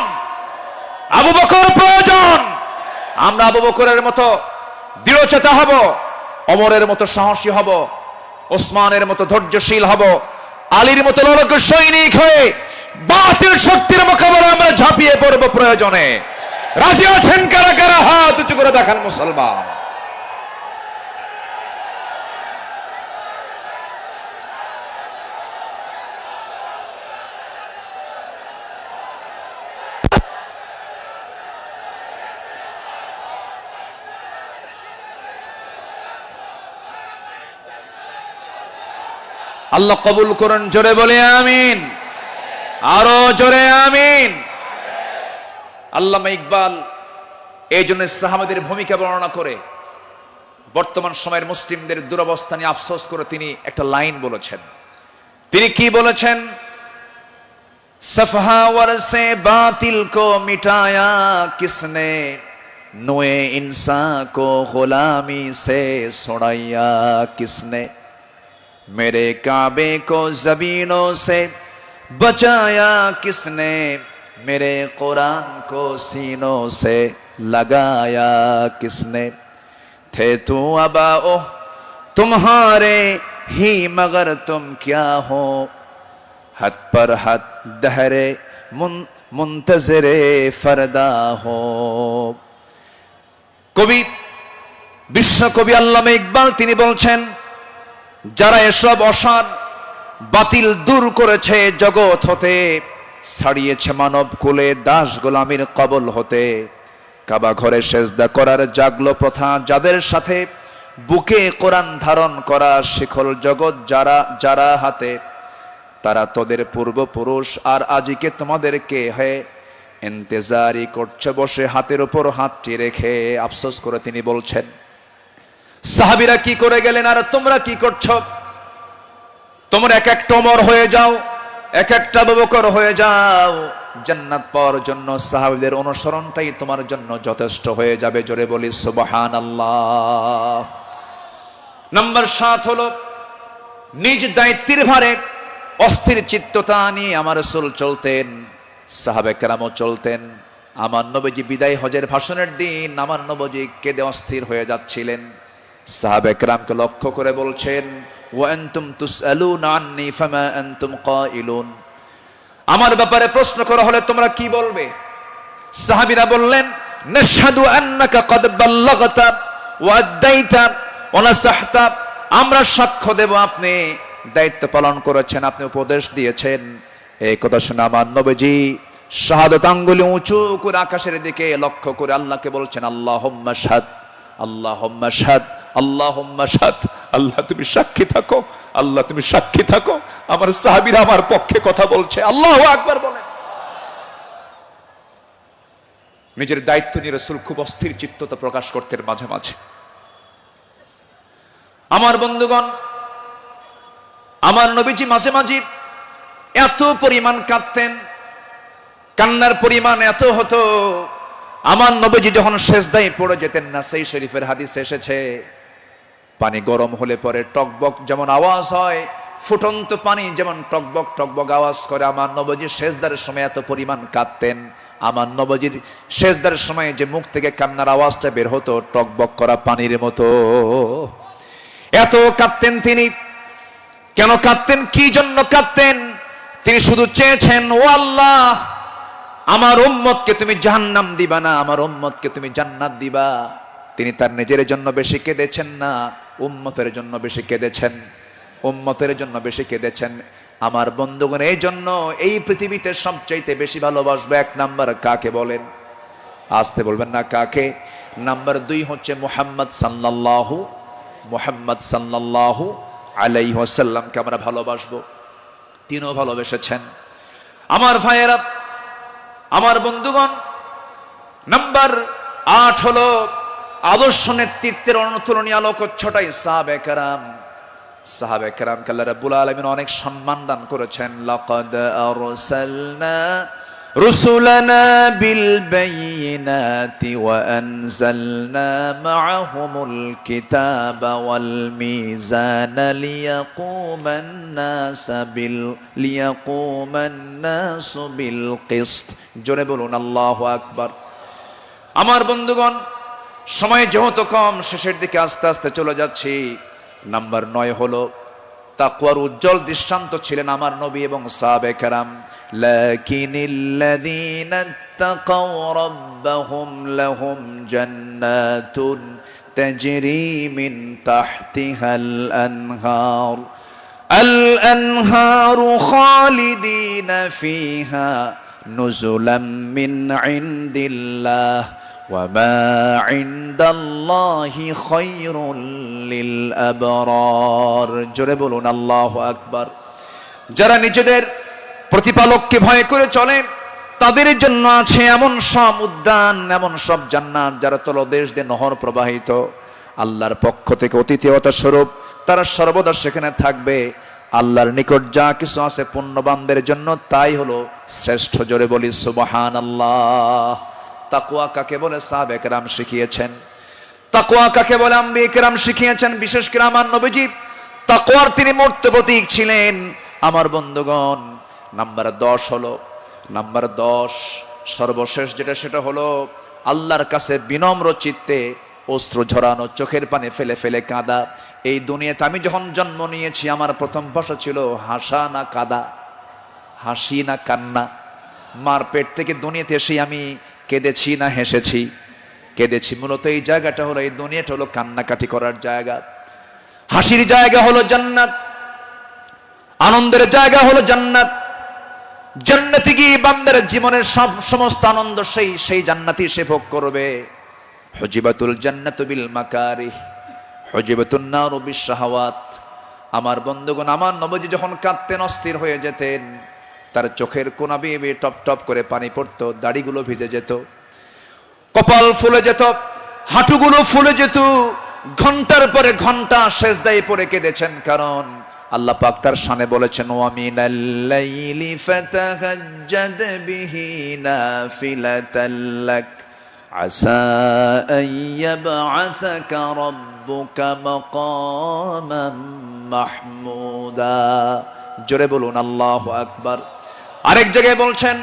আবু বকর প্রয়োজন। আমরা আবু বকরের মতো দৃঢ়চেতা হব, ওমরের মতো সাহসী হব, ওসমানের মতো ধৈর্যশীল হব, আলীর মতো লড়াকু সৈনিক হয়ে বাতিল শক্তির মোকাবেলায় আমরা ঝাঁপিয়ে পড়ব প্রয়োজনে। রাজি আছেন কারা কারা? হাত উঁচু করে দেখান মুসলমান। আল্লাহ কবুল করুন, জোরে বলে আমিন, আরো জোরে আমিন। আল্লামা ইকবাল এই জন্য সাহাবাদের ভূমিকা বর্ণনা করে বর্তমান সময়ের মুসলিমদের দুরবস্থা নিয়ে আফসোস করে তিনি একটা লাইন বলেছেন। তিনি কি বলেছেন? সফহা ওয়ারসে বাতিল কো মিটায়া কিসনে, নুয়ে ইনসান কো গুলামি সে ছুড়ায়া কিসনে, मेरे काबे को जमीनों से बचाया किसने, मेरे कुरान को सीनों से लगाया किसने, थे तू अबाओ तुम्हारे ही मगर तुम क्या हो, हद पर हद दहरे मुंतजरे फरदा हो। कवि विश्व कवि আল্লামা ইকবাল তিনি বলছেন, যারা এসব অসার বাতিল দূর করেছে জগৎ হতে, ছাড়িয়েছে মানব কুলে দাস গোলামির কবল হতে, কাবা ঘরে সেজদা করার জাগলো প্রথা যাদের সাথে, বুকে কোরআন ধারণ করা শিখল জগৎ যারা যারা হাতে, তারা তোদের পূর্বপুরুষ আর আজিকে তোমাদেরকে হয়ে ইন্তেজারি করছে বসে হাতের উপর হাতটি রেখে। আফসোস করে তিনি বলছেন, সাহাবীরা কি করে গেলেন আর তোমরা কি করছো? তোমরা এক একটা ওমর হয়ে যাও, এক একটা আবু বকর হয়ে যাও, জান্নাত পাওয়ার জন্য সাহাবীদের অনুসরণটাই তোমার জন্য যথেষ্ট হয়ে যাবে। জোরে বলি সুবহানাল্লাহ। নাম্বার 7 হলো নিজ দায়িত্বের ভারে অস্থির চিত্ততা নিয়ে আমার রাসূল চলতেন, সাহাবে কেরামও চলতেন। আমার নবীজি বিদায় হজের ভাষণের দিন আমার নবীজি কেঁদে অস্থির হয়ে যাচ্ছিলেন। সাহাবে কেরামকে লক্ষ্য করে বলছেন, ওয়া আনতুম তুসআলুনা আন্নী ফামা আনতুম কাইলুন, আমার ব্যাপারে প্রশ্ন করা হলে তোমরা কি বলবে? সাহাবীরা বললেন, নাশহাদু আন্নাকা ক্বাদ বাল্লাগতা ওয়া আদাইতা ওয়া নাসাহতা, আমরা সাক্ষ্য দেব আপনি দায়িত্ব পালন করেছেন, আপনি উপদেশ দিয়েছেন। এই কথা শুনে আমার নবীজি শাহাদাত আঙ্গুলি উঁচু করে আকাশের দিকে লক্ষ্য করে আল্লাহকে বলছেন, আল্লাহুম্মা শাহাদ, আল্লাহুম্মা শাহাদ, আল্লাহুম্মা শাহাদ, আল্লাহ তুমি সাক্ষী থাকো, আল্লাহ তুমি সাক্ষী থাকো, আমার সাহাবীরা আমার পক্ষে কথা বলছে। আল্লাহু আকবার বলেন। নিজের দায়িত্ব নিয়ে রাসূল খুব অস্থির চিত্ততা প্রকাশ করতেন মাঝে মাঝে। আমার বন্ধুগণ, আমার নবীজি মাঝে মাঝে এত পরিমাণ কাঁদতেন, কান্নার পরিমাণ এত হতো, আমার নবীজি যখন সেজদায় পড়ে যেতেন না, সেই শরীফের হাদিস এসেছে, পানি গরম হলে পরে টকবক যেমন আওয়াজ হয়, ফুটন্ত পানি যেমন টকবক টকবক আওয়াজ করে, আমার নবীজি সেজদার সময় এত পরিমাণ কাঁদতেন। আমার নবীজির সেজদার সময় যে মুখ থেকে কান্নার আওয়াজটা বের হতো টকবক করা পানির মতো, এত কাঁদতেন তিনি। কেন কাঁদতেন? কি জন্য কাঁদতেন? তিনি শুধু চেয়েছেন, ও আল্লাহ, আমার উম্মতকে তুমি জাহান্নাম দিবা না, আমার উম্মতকে তুমি জান্নাত দিবা। তিনি তার নিজের জন্য বেশি কেঁদেছেন না, উম্মতের জন্য বেশি কেঁদেছেন, উম্মতের জন্য বেশি কেঁদেছেন। আমার বন্ধুগণ, এই জন্য এই পৃথিবীতে সবচাইতে বেশি ভালোবাসবো 1 নাম্বার কাকে বলেন? আসতে বলবেন না কাকে? নাম্বার 2 হচ্ছে মুহাম্মদ সাল্লাল্লাহু আলাইহি ওয়াসাল্লামকে আমরা ভালোবাসবো। তিনিও ভালোবেসেছেন। আমার ভাইয়েরা, আমার বন্ধুগণ, নাম্বার 8 হলো আদর্শ নেতৃত্বের অনুতুলনীয় আলোক ছটাই সাহাবে কেরাম। সাহাবে কেরামকে আল্লাহ রাব্বুল আলামিন অনেক সম্মান দান করেছেন। লাকাদ আরসালনা রুসুলানা বিল বাইয়িনাতি ওয়া আনজালনা মাআহুমুল কিতাবা ওয়াল মিজানা লিয়াকুমান নাসু বিল কিসত। জোরে বলুন আল্লাহু আকবার। আমার বন্ধুগণ, সময় যেহেতু কম, শেষের দিকে আস্তে আস্তে চলে যাচ্ছি। নাম্বার 9 হলো তাকওয়ার উজ্জ্বল দৃষ্টান্ত ছিলেন আমার নবী এবং সাহাবে কেরাম। লাকিনিল্লাযীনা তাকাও রাব্বাহুম লাহুম জান্নাতুন তাজরি মিন তাহতিহাল আনহার আল-আনহারু খালিদিনা ফিহা নুজুলাম মিন ইনদিল্লাহ وما عند الله خير للأبرار। জোরে বলুন আল্লাহু আকবার। যারা নিজেদের প্রতিপালককে ভয় করে চলে, তাদের জন্য আছে এমন সব উদ্যান, এমন সব জান্নাত যারা তলদেশ দিয়ে নহর প্রবাহিত। আল্লাহর পক্ষ থেকে অতিথিয়তা স্বরূপ তারা সর্বদা সেখানে থাকবে। আল্লাহর নিকট যা কিছু আছে পুণ্যবানদের জন্য তাই হলো শ্রেষ্ঠ। জোরে বলি সুবহানাল্লাহ। তাকওয়া কাকে বলে সাহাবে কেরাম শিখিয়েছেন, তাকওয়া কাকে বলে আম্বিয়া কেরাম শিখিয়েছেন। বিশেষ করে আমার নবীজি তাকওয়ার তিনি মূর্ত প্রতীক ছিলেন। আমার বন্ধুগণ, নাম্বার 10 হলো, নাম্বার 10 সর্বশেষ যেটা, সেটা হলো আল্লাহর কাছে বিনম্র চিত্তে অশ্রু ঝরানো, চোখের পানি ফেলে ফেলে কাঁদা। এই দুনিয়াতে আমি যখন জন্ম নিয়েছি আমার প্রথম ভাষা ছিল হাসা না কাঁদা, হাসি না কান্না। মার পেট থেকে দুনিয়াতে এসে আমি কেঁদেছি না হেসেছি? কেঁদেছি। মূলত এই জায়গাটা হলো, এই দুনিয়াটা হলো কান্নাকাটি করার জায়গা। হাসির জায়গা হলো জান্নাত, আনন্দের জায়গা হলো জান্নাত। জান্নাতে গিয়ে বান্দার জীবনের সমস্ত আনন্দ সেই জান্নাতি সে ভোগ করবে। হুজিবাতুল জান্নাতু বিল মাকারিহ হুজিবাতুন নারু বিশ শাহাওয়াত। আমার বন্ধুগণ, আমার নবীজি যখন কাঁদতেন, অস্থির হয়ে যেতেন, তার চোখের কোনা বেয়ে বেয়ে টপ টপ করে পানি পড়তো, দাড়িগুলো ভিজে যেত, কপাল ফুলে যেত, হাঁটুগুলো ফুলে যেত। ঘন্টার পরে ঘন্টা সেজদায় পড়ে কেঁদেছেন, কারণ আল্লাহ পাক তার শানে বলেছেন ওয়া মিনাল লাইলি ফাতাহাজ্জাদ বিহি নাফিলাতাল লাক আসা আন ইয়াবআসাকা রাব্বুকা মাকামান মাহমুদা। জোরে বলুন আল্লাহু আকবার। আরেক জায়গায় বলছেন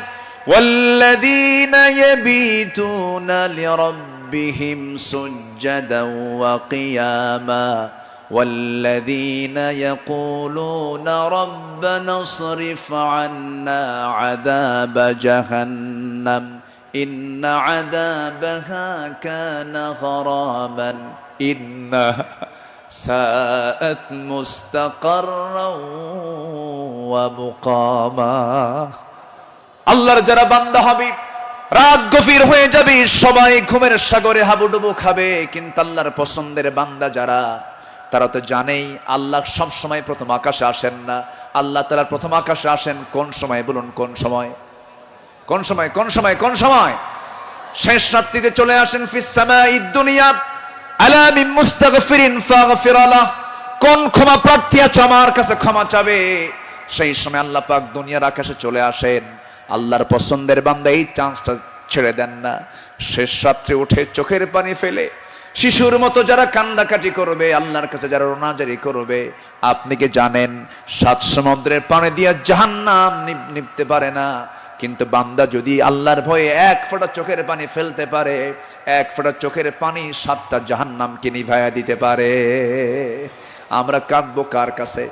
ওয়াল্লাযীনা ইয়াবিতুনা লিরাব্বিহিম সুজদান ওয়া কিয়ামা والذين يقولون ربنا اصرف عنا عذاب جهنم إن عذابها كان غراما إنها ساءت مستقرا ومقاما। আল্লাহর যারা বান্দা হবে রাত গভীর হয়ে যাবে, সবাই ঘুমের সাগরে হাবুডুবু খাবে, কিন্তু আল্লাহর পছন্দের বান্দা যারা তারা তো জানেই আল্লাহ সব সময় প্রথম আকাশে আসেন না। আল্লাহ তাআলা প্রথম আকাশে আসেন কোন সময় বলুন? কোন সময়? কোন সময়? কোন সময়? কোন সময়? শেষ রাত্রিতে চলে আসেন ফিস সামাঈদ দুনিয়া আলা মিন মুস্তাগফিরিন ফাগফির লাহ। কোন ক্ষমা প্রার্থী আছে আমার কাছে ক্ষমা চাবে, সেই সময় আল্লাহ পাক দুনিয়ার আকাশে চলে আসেন। আল্লাহর পছন্দের বান্দা এই চান্সটা ছেড়ে দেন না। শেষ রাত্রে উঠে চোখের পানি ফেলে শিশুর মতো যারা কান্দাকাটি করবে, আল্লাহর কাছে যারা রোনাজারি করবে, আপনি কি জানেন 7 সমুদ্রের পানি দিয়ে জাহান্নাম নিভতে পারে না, কিন্তু বান্দা যদি আল্লাহর ভয়ে 1 ফোঁটা চোখের পানি ফেলতে পারে, 1 ফোঁটা চোখের পানি 7টা জাহান্নামকে নিভাইয়া দিতে পারে। আমরা কাঁদবো কার কাছে?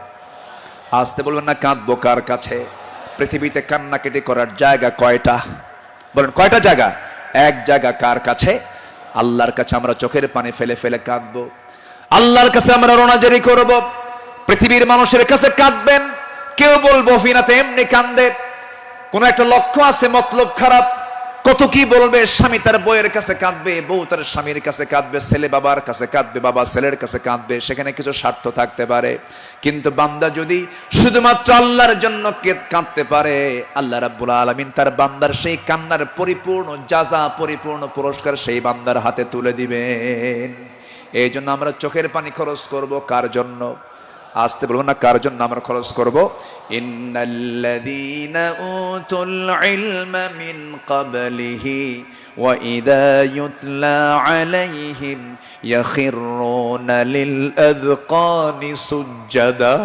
আসতে বলবেন না, কাঁদবো কার কাছে? পৃথিবীতে কান্নাকাটি করার জায়গা কয়টা? বলেন কয়টা জায়গা? এক জায়গা। কার কাছে? আল্লাহর কাছে আমরা চোখের পানি ফেলে ফেলে কাঁদবো, আল্লাহর কাছে আমরা রোনাজারি করব। পৃথিবীর মানুষের কাছে কাঁদবেন, কেউ বলবো ফিনাতে এমনি কান্দে, কোন একটা লক্ষ্য আছে, মতলব খারাপ। কত কি বলবে, স্বামী তার বউয়ের কাছে কাঁদবে, বউ তার স্বামীর কাছে কাঁদবে, ছেলে বাবার কাছে কাঁদবে, বাবা ছেলের কাছে কাঁদবে, সেখানে কিছু স্বার্থ থাকতে পারে। কিন্তু বান্দা যদি শুধুমাত্র আল্লাহর জন্য কাঁদতে পারে, আল্লাহ রাব্বুল আলামিন তার বান্দার সেই কান্নার পরিপূর্ণ জাযা, পরিপূর্ণ পুরস্কার সেই বান্দার হাতে তুলে দিবেন। এই জন্য আমরা চোখের পানি খরচ করব কার জন্য? আসতে বলবো না, কার জন্য আমরা খরচ করব? ইন্নাল্লাযীনা উতুল ইলমা মিন ক্বাবলিহি ওয়া ইযা ইউতলা আলাইহিম ইয়াখিরুনা লিল আযকানি সুজদা।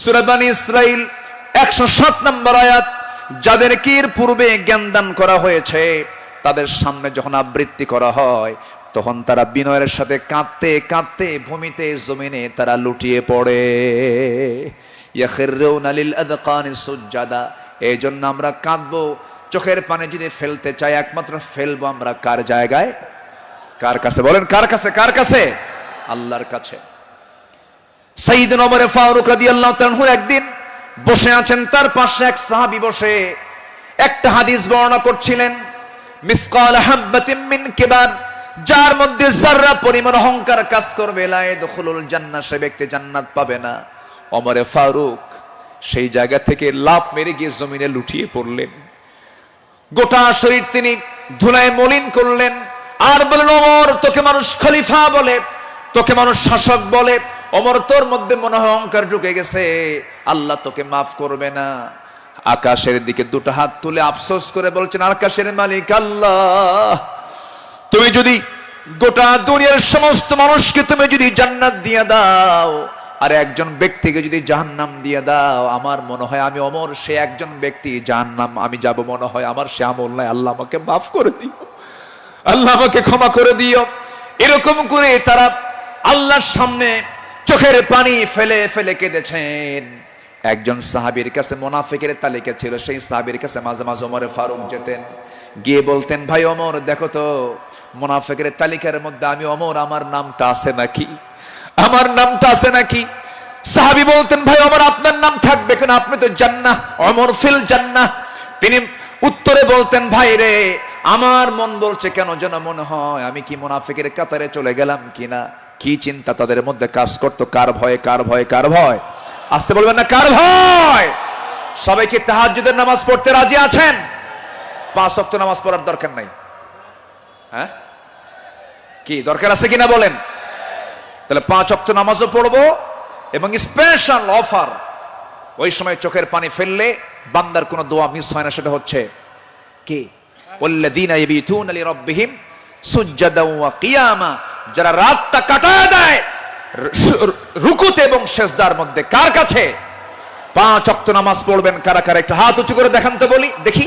সূরা বনী ইসরাঈল 107 নম্বর আয়াত। যাদেরকে এর পূর্বে জ্ঞান দান করা হয়েছে, তাদের সামনে যখন আবৃত্তি করা হয়, তখন তারা বিনয়ের সাথে কাঁদতে কাঁদতে ভূমিতে জমিনে তারা লুটিয়ে পড়ে। ইয়াখিরুনা লিল আযকানি সুজদা। এই জন্য আমরা কাঁদবো। চোখের পানি যদি ফেলতে চাই, একমাত্র ফেলবো আমরা কার জায়গায়? কার কাছে? বলেন কার কাছে? কার কাছে? আল্লাহর কাছে। সাইয়েদনা ওমর ফারুক রাদিয়াল্লাহু তাআলা আনহু একদিন বসে আছেন, তার পাশে এক সাহাবী বসে একটা হাদিস বর্ণনা করছিলেন। মিসকাল হাববাতিন মিন কিবার, যার মধ্যে যাররা পরিমাণ অহংকার কাজ করবে, লা ইয়াদখুলুল জান্নাহ, সে ব্যক্তি জান্নাত পাবে না। ওমর ফারুক সেই জায়গা থেকে লাফ মেরে গিয়ে জমিনে লুটিয়ে পড়লেন। গোটা শরীর তিনি ধুলায় মলিন করলেন, আর বললেন, ওমর, তোকে মানুষ খলিফা বলে, তোকে মানুষ শাসক বলে, ওমর তোর মধ্যে মনে হয় অহংকার ঢুকে গেছে, আল্লাহ তোকে মাফ করবে না। আকাশের দিকে দুটো হাত তুলে আফসোস করে বলছেন, আকাশের মালিক আল্লাহ, তুমি যদি গোটা দুনিয়ার সমস্ত মানুষকে তুমি যদি জান্নাত দিয়ে দাও, আর একজন ব্যক্তিকে যদি জাহান্নাম দিয়ে দাও, আমার মনে হয় আমি ওমর সে একজন ব্যক্তি, জাহান্নাম আমি যাব মনে হয় আমার সে আমল নাই, আল্লাহ আমাকে মাফ করে দিও, আল্লাহ আমাকে ক্ষমা করে দিও। এরকম করে তারা আল্লাহর সামনে চোখের পানি ফেলে ফেলে কেঁদেছেন। একজন সাহাবীর কাছে মুনাফিকের তালিকা ছিল, সেই সাহাবীর কাছে মাঝে মাঝে ওমর ফারুক যেতেন, গিয়ে বলতেন, ভাই ওমর, দেখো তো মুনাফিকের তালিকার মধ্যে আমি ওমর, আমার নামটা আছে নাকি? আমার নামটা আছে নাকি? সাহাবী বলতেন, ভাই ওমর, আপনার নাম থাকবে কেন? আপনি তো জান্নাহ, ওমর ফিল জান্নাহ। তিনি উত্তরে বলতেন, ভাই রে, আমার মন বলছে কেন যেন মনে হয় আমি কি মুনাফিকের কাতারে চলে গেলাম কিনা। কি চিন্তা তাদের মধ্যে কাজ করতো, কার ভয়, কার ভয়, কার ভয়? আসতে বলবেন না, কার ভয়? সবাই কি তাহাজ্জুদের নামাজ পড়তে রাজি আছেন? 5 ওয়াক্ত নামাজ পড়ার দরকার নাই? হ্যাঁ, কি দরকার আছে কিনা বলেন? তাহলে 5 ওয়াক্ত নামাজও পড়বো, এবং স্পেশাল অফার, ওই সময় চোখের পানি ফেললে বান্দার কোনো দোয়া মিস হয় না। সেটা হচ্ছে কি? ওয়াল্লাযীনা ইয়াবিতুনা লিরাব্বিহিম সুজদান ওয়া কিয়ামা, যারা রাতটা কাটায় দেয় রুকুতে এবং সিজদার মধ্যে। কার কাছে? 5 ওয়াক্ত নামাজ পড়বেন কারা কারা একটু হাত উঁচু করে দেখান তো, বলি দেখি,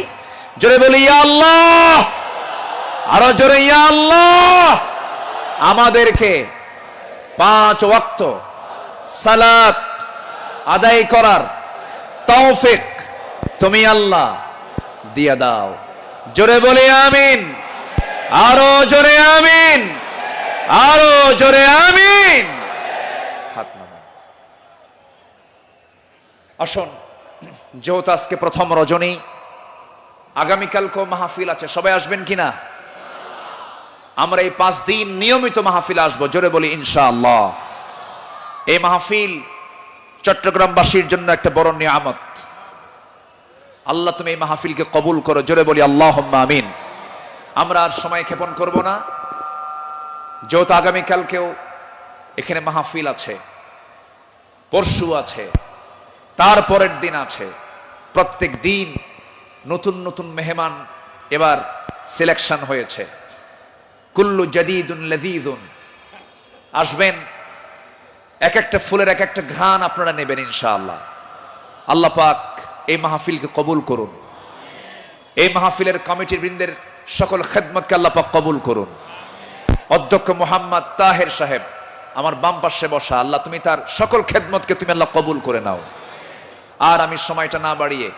জোরে বলি ইয়া আল্লাহ, আরো জোরে ইয়া আল্লাহ। আমাদেরকে 5 ওয়াক্ত সালাত আদায় করার তৌফিক তুমি আল্লাহ দিয়ে দাও। জোরে বলি আমিন, আরো জোরে আমিন, আরো জোরে আমিন। হাত নামান। আসুন, যেহেতু আজকে প্রথম রজনী, আগামীকালকেও মাহফিল আছে, সবাই আসবেন কিনা? আমরা এই 5 দিন নিয়মিত মাহফিল আসবো। জোরে বলি ইনশাআল্লাহ। এই মাহফিল চট্টগ্রামবাসীর জন্য একটা বড় নিয়ামত। আল্লাহ তুমি এই মাহফিলকে কবুল করো। জোরে বলি আল্লাহুম্মা আমিন। আমরা আর সময় ক্ষেপণ করব না, যেহেতু আগামীকালকেও এখানে মাহফিল আছে, পরশু আছে, তারপরের দিন আছে। প্রত্যেক দিন নতুন নতুন মেহমান এবার সিলেকশন হয়েছে। কুল্লু জাদিদুন লাযীযুন, আসবেন, এক একটা ফুলের এক একটা ঘ্রাণ আপনারা নেবেন ইনশাআল্লাহ। আল্লাহ পাক এই মাহফিলকে কবুল করুন। এই মাহফিলের কমিটির বৃন্দের সকল খেদমতকে আল্লাহ পাক কবুল করুন। অধ্যক্ষ মোহাম্মদ তাহের সাহেব আমার বাম পাশে বসা, আল্লাহ তুমি তার সকল খেদমতকে তুমি আল্লাহ কবুল করে নাও। আর আমি সময়টা না বাড়িয়ে,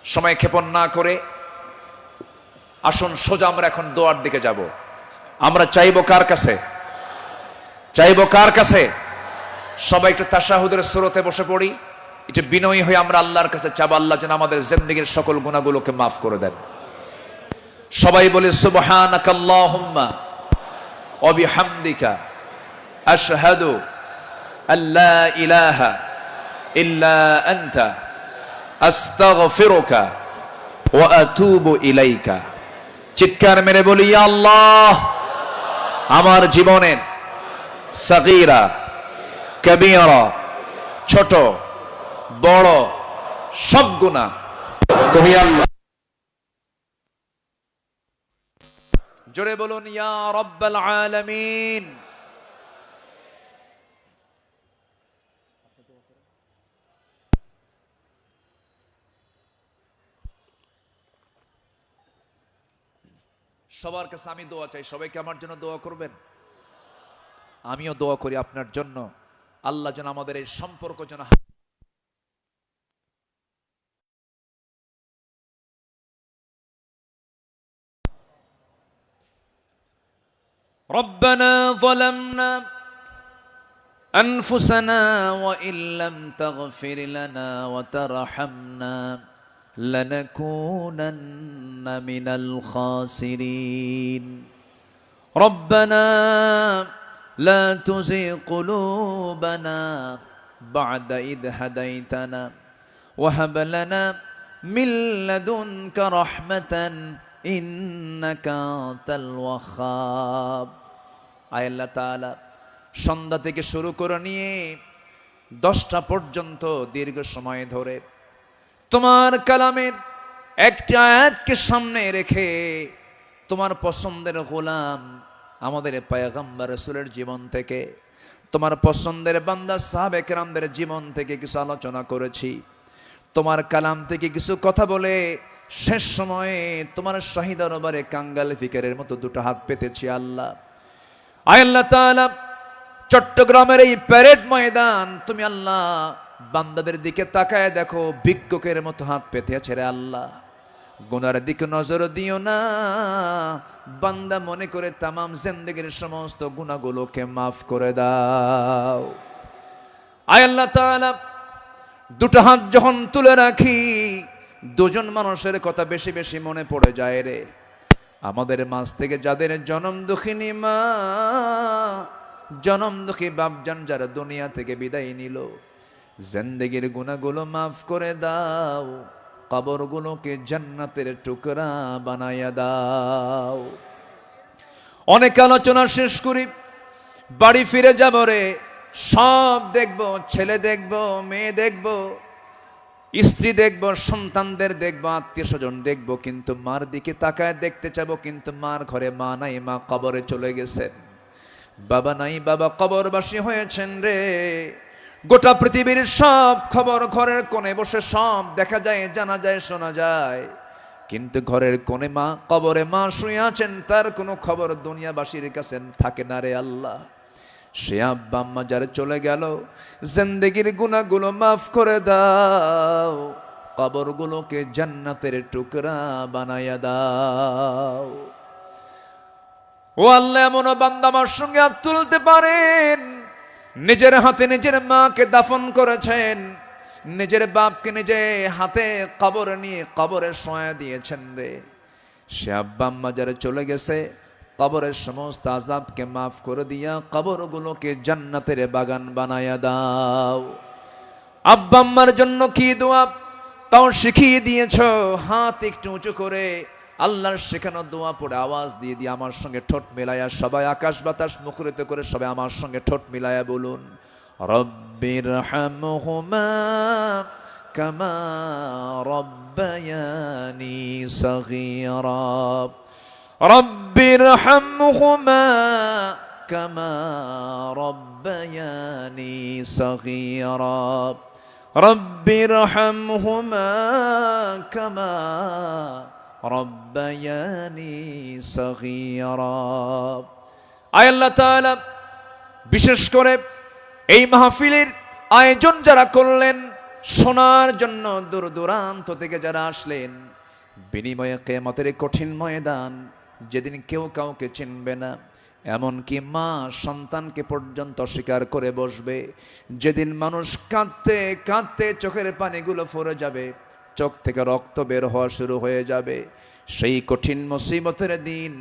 সময় ক্ষেপণ না করে, আসুন সোজা আমরা এখন দোয়ার দিকে যাব। আমরা চাইবো কার কাছে? চাইবো কার কাছে? সবাই একটু তাশাহুদের সুরতে বসে পড়ি, একটু বিনয়ী হয়ে আমরা আল্লাহর কাছে চাবো, আল্লাহ যেন আমাদের জিন্দেগীর সকল গুনাহগুলোকে মাফ করে দেন। সবাই বলে সুবহানাকাল্লাহুম্মা ওয়া বিহামদিকা আশহাদু আল্লা ইলাহা ইল্লা আনতা আস্তাগফিরুকা ওয়া আতুবু ইলাইকা। চিৎকার মেরে বলি ইয়া আল্লাহ, আমার জীবনের সাগীরা কবীরা, ছোট বড় সব গুনাহ তুমি আল্লাহ। জোরে বলুন ইয়া রাব্বাল আলামিন। সবার কাছে আমি দোয়া চাই, সবাইকে আমার জন্য দোয়া করবেন। আমিও দোয়া করি আপনার জন্য, আল্লাহ যেন আমাদের এই সম্পর্ক যেন ربنا ظلمنا أنفسنا وإن لم تغفر لنا وترحمنا لنكونن من الخاسرين ربنا لا تزغ قلوبنا بعد إذ هديتنا وهب لنا من لدنك رحمة إنك أنت الوهاب। আয় আল্লাহ তাআলা, সন্ধ্যা থেকে শুরু করে নিয়ে 10টা পর্যন্ত দীর্ঘ সময় ধরে তোমার কালামের একটা আয়াতকে সামনে রেখে তোমার পছন্দের গোলাম আমাদের পয়গম্বর রাসূলের জীবন থেকে, তোমার পছন্দের বান্দা সাহাবে কেরামদের জীবন থেকে কিছু আলোচনা করেছি। তোমার কালাম থেকে কিছু কথা বলে শেষ সময়ে তোমার শাহী দরবারে কাঙ্গাল ফিকিরের মতো 2টা হাত পেতেছি আল্লাহ। আয় আল্লাহ তাআলা, চট্টগ্রামের এই প্যারেড ময়দান তুমি আল্লাহ বান্দাদের দিকে তাকায় দেখো, ভিক্ষুকের মতো হাত পেতে আছে রে আল্লাহ। গুনার দিকে নজর দিও না, বান্দা মনে করে তামাম জিন্দেগীর সমস্ত গুনাহগুলোকে মাফ করে দাও। আয় আল্লাহ তাআলা, 2টা হাত যখন তুলে রাখি, 2জন মানুষের কথা বেশি বেশি মনে পড়ে যায় রে। আমাদের মাঝ থেকে যাদের জনম দুঃখিনী মা, জনম দুঃখী বাপজান যারা দুনিয়া থেকে বিদায় নিল, জিন্দেগীর গুনাহগুলো মাফ করে দাও, কবরগুলোকে জান্নাতের টুকরা বানায়া দাও। অনেক আলোচনা শেষ করি, বাড়ি ফিরে যাব রে। সব দেখব, ছেলে দেখব, মেয়ে দেখব, স্ত্রী দেখব, সন্তানদের দেখব, আত্মীয় স্বজন দেখব, কিন্তু মার দিকে তাকায় দেখতে চাবো, কিন্তু মার ঘরে মা নাই, মা কবরে চলে গেছেন। বাবা নাই, বাবা কবরবাসী হয়েছেন রে। গোটা পৃথিবীর সব খবর ঘরের কোণে বসে সব দেখা যায়, জানা যায়, শোনা যায়, কিন্তু ঘরের কোণে মা, কবরে মা শুয়ে আছেন, তার কোনো খবর দুনিয়াবাসীর কাছে থাকে না রে আল্লাহ। সে আব্বা আম্মা যারা চলে গেল, জিন্দেগির গুনাহগুলো মাফ করে দাও, কবরগুলোকে জান্নাতের টুকরা বানায়া দাও। ও আল্লাহ, এমন বান্দা আমার সঙ্গে হাত তুলতে পারেন, নিজের হাতে নিজের মাকে দাফন করেছেন, নিজের বাপকে নিজে হাতে কবরে নিয়ে কবরে শোয়া দিয়েছেন রে। সে আব্বা আম্মা যারা চলে গেছে, কবরের সমস্ত আযাবকে মাফ করে দিয়া কবরগুলোকে জান্নাতের বাগান বানায়া দাও। আব্বা আম্মার জন্য কি দোয়া তাও শিখিয়ে দিয়েছ, হাত একটু উঁচু করে আল্লাহর শেখানো দোয়া পড়ে আওয়াজ দিয়ে দিয়ে আমার সঙ্গে ঠোঁট মিলায়া সবাই আকাশ বাতাস মুখরিত করে সবাই আমার সঙ্গে ঠোঁট মিলায়া বলুন, রব্বির হামহুমা কামা রব্বায়ানি সগীরা, রব্বির হামহুমা কামা রব্বায়ানি সগীরা, রব্বির হামহুমা কামা রব্বায়ানি সগীরা। আয় আল্লাহ তাআলা, বিশেষ করে এই মাহফিলের আয়োজন যারা করলেন, শোনার জন্য দূর দূরান্ত থেকে যারা আসলেন, বিনিময়ে কিয়ামতের কঠিন ময়দান, যেদিন কেউ কাউকে চিনবে না, এমনকি মা সন্তানকে পর্যন্ত স্বীকার করে বসবে, যেদিন মানুষ কাঁদতে কাঁদতে চোখের পানিগুলো ফরে যাবে, চোখ থেকে রক্ত বের হওয়া শুরু হয়ে যাবে, সেই কঠিন মুসিবতের দিন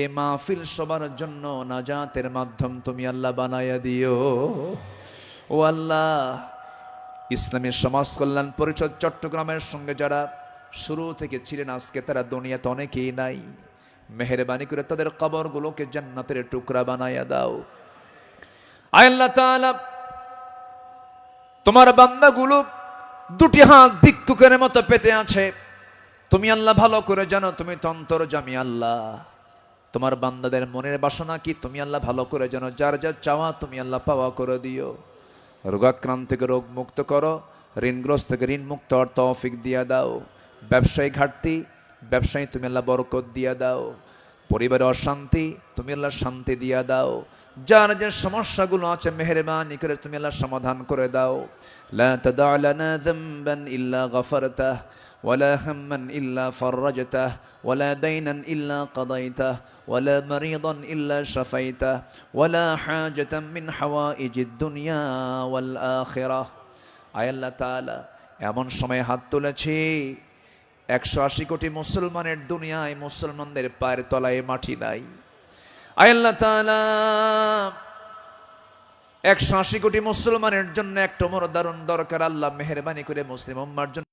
এ মাহফিল সবার জন্য নাজাতের মাধ্যম তুমি আল্লাহ বানায়া দিও। ও আল্লাহ, ইসলামী সমাজ কল্যাণ পরিষদ চট্টগ্রামের সঙ্গে যারা শুরু থেকে ছিলেন, আজকে তারা দুনিয়াতে অনেকেই নাই, মেহেরবানি করে তাদের কবরগুলোকে জান্নাতের টুকরা বানায়া দাও। আয় আল্লাহ তাআলা, তোমার বান্দাগুলো দুটি হাত ভিক্ষুকের মতো পেতে আছে, তুমি আল্লাহ ভালো করে জানো, তুমি তো অন্তর্যামী আল্লাহ, তোমার বান্দাদের মনের বাসনা কি তুমি আল্লাহ ভালো করে জানো, যার যার চাওয়া তুমি আল্লাহ পাওয়া করে দিও। রোগাক্রান্ত থেকে রোগ মুক্ত করো, ঋণগ্রস্ত থেকে ঋণ মুক্ত হওয়ার তৌফিক দিয়া দাও। ব্যবসায়ী ঘাটতি, ব্যবসায়ী তুমি আল্লাহ বরকত দিয়া দাও। পরিবারে অশান্তি, তুমি আল্লাহ শান্তি দিয়া দাও। যার যে সমস্যাগুলো আছে মেহেরবানি করে তুমি আল্লাহ সমাধান করে দাও। লা তাদা লানা যামবান ইল্লা গফরতাহ, ওয়ালা হাম্মান ইল্লা ফাররাজতাহ, ওয়ালা দাইনান ইল্লা কাদাইতাহ, ওয়ালা মারিদান ইল্লা শাফাইতাহ, ওয়ালা হাজাতাম মিন হাওয়াইজিদ দুনিয়া ওয়াল আখিরাহ। আয় আল্লাহ তাআলা, এমন সময় হাত তুলেছি 180 কোটি মুসলমানের দুনিয়ায় মুসলমানদের পায়ের তলায় মাটি নাই। আয় আল্লাহ তাআলা, 180 কোটি মুসলমানের জন্য একটা মোর দারুণ দরকার, আল্লাহ মেহেরবানি করে মুসলিম উম্মার জন্য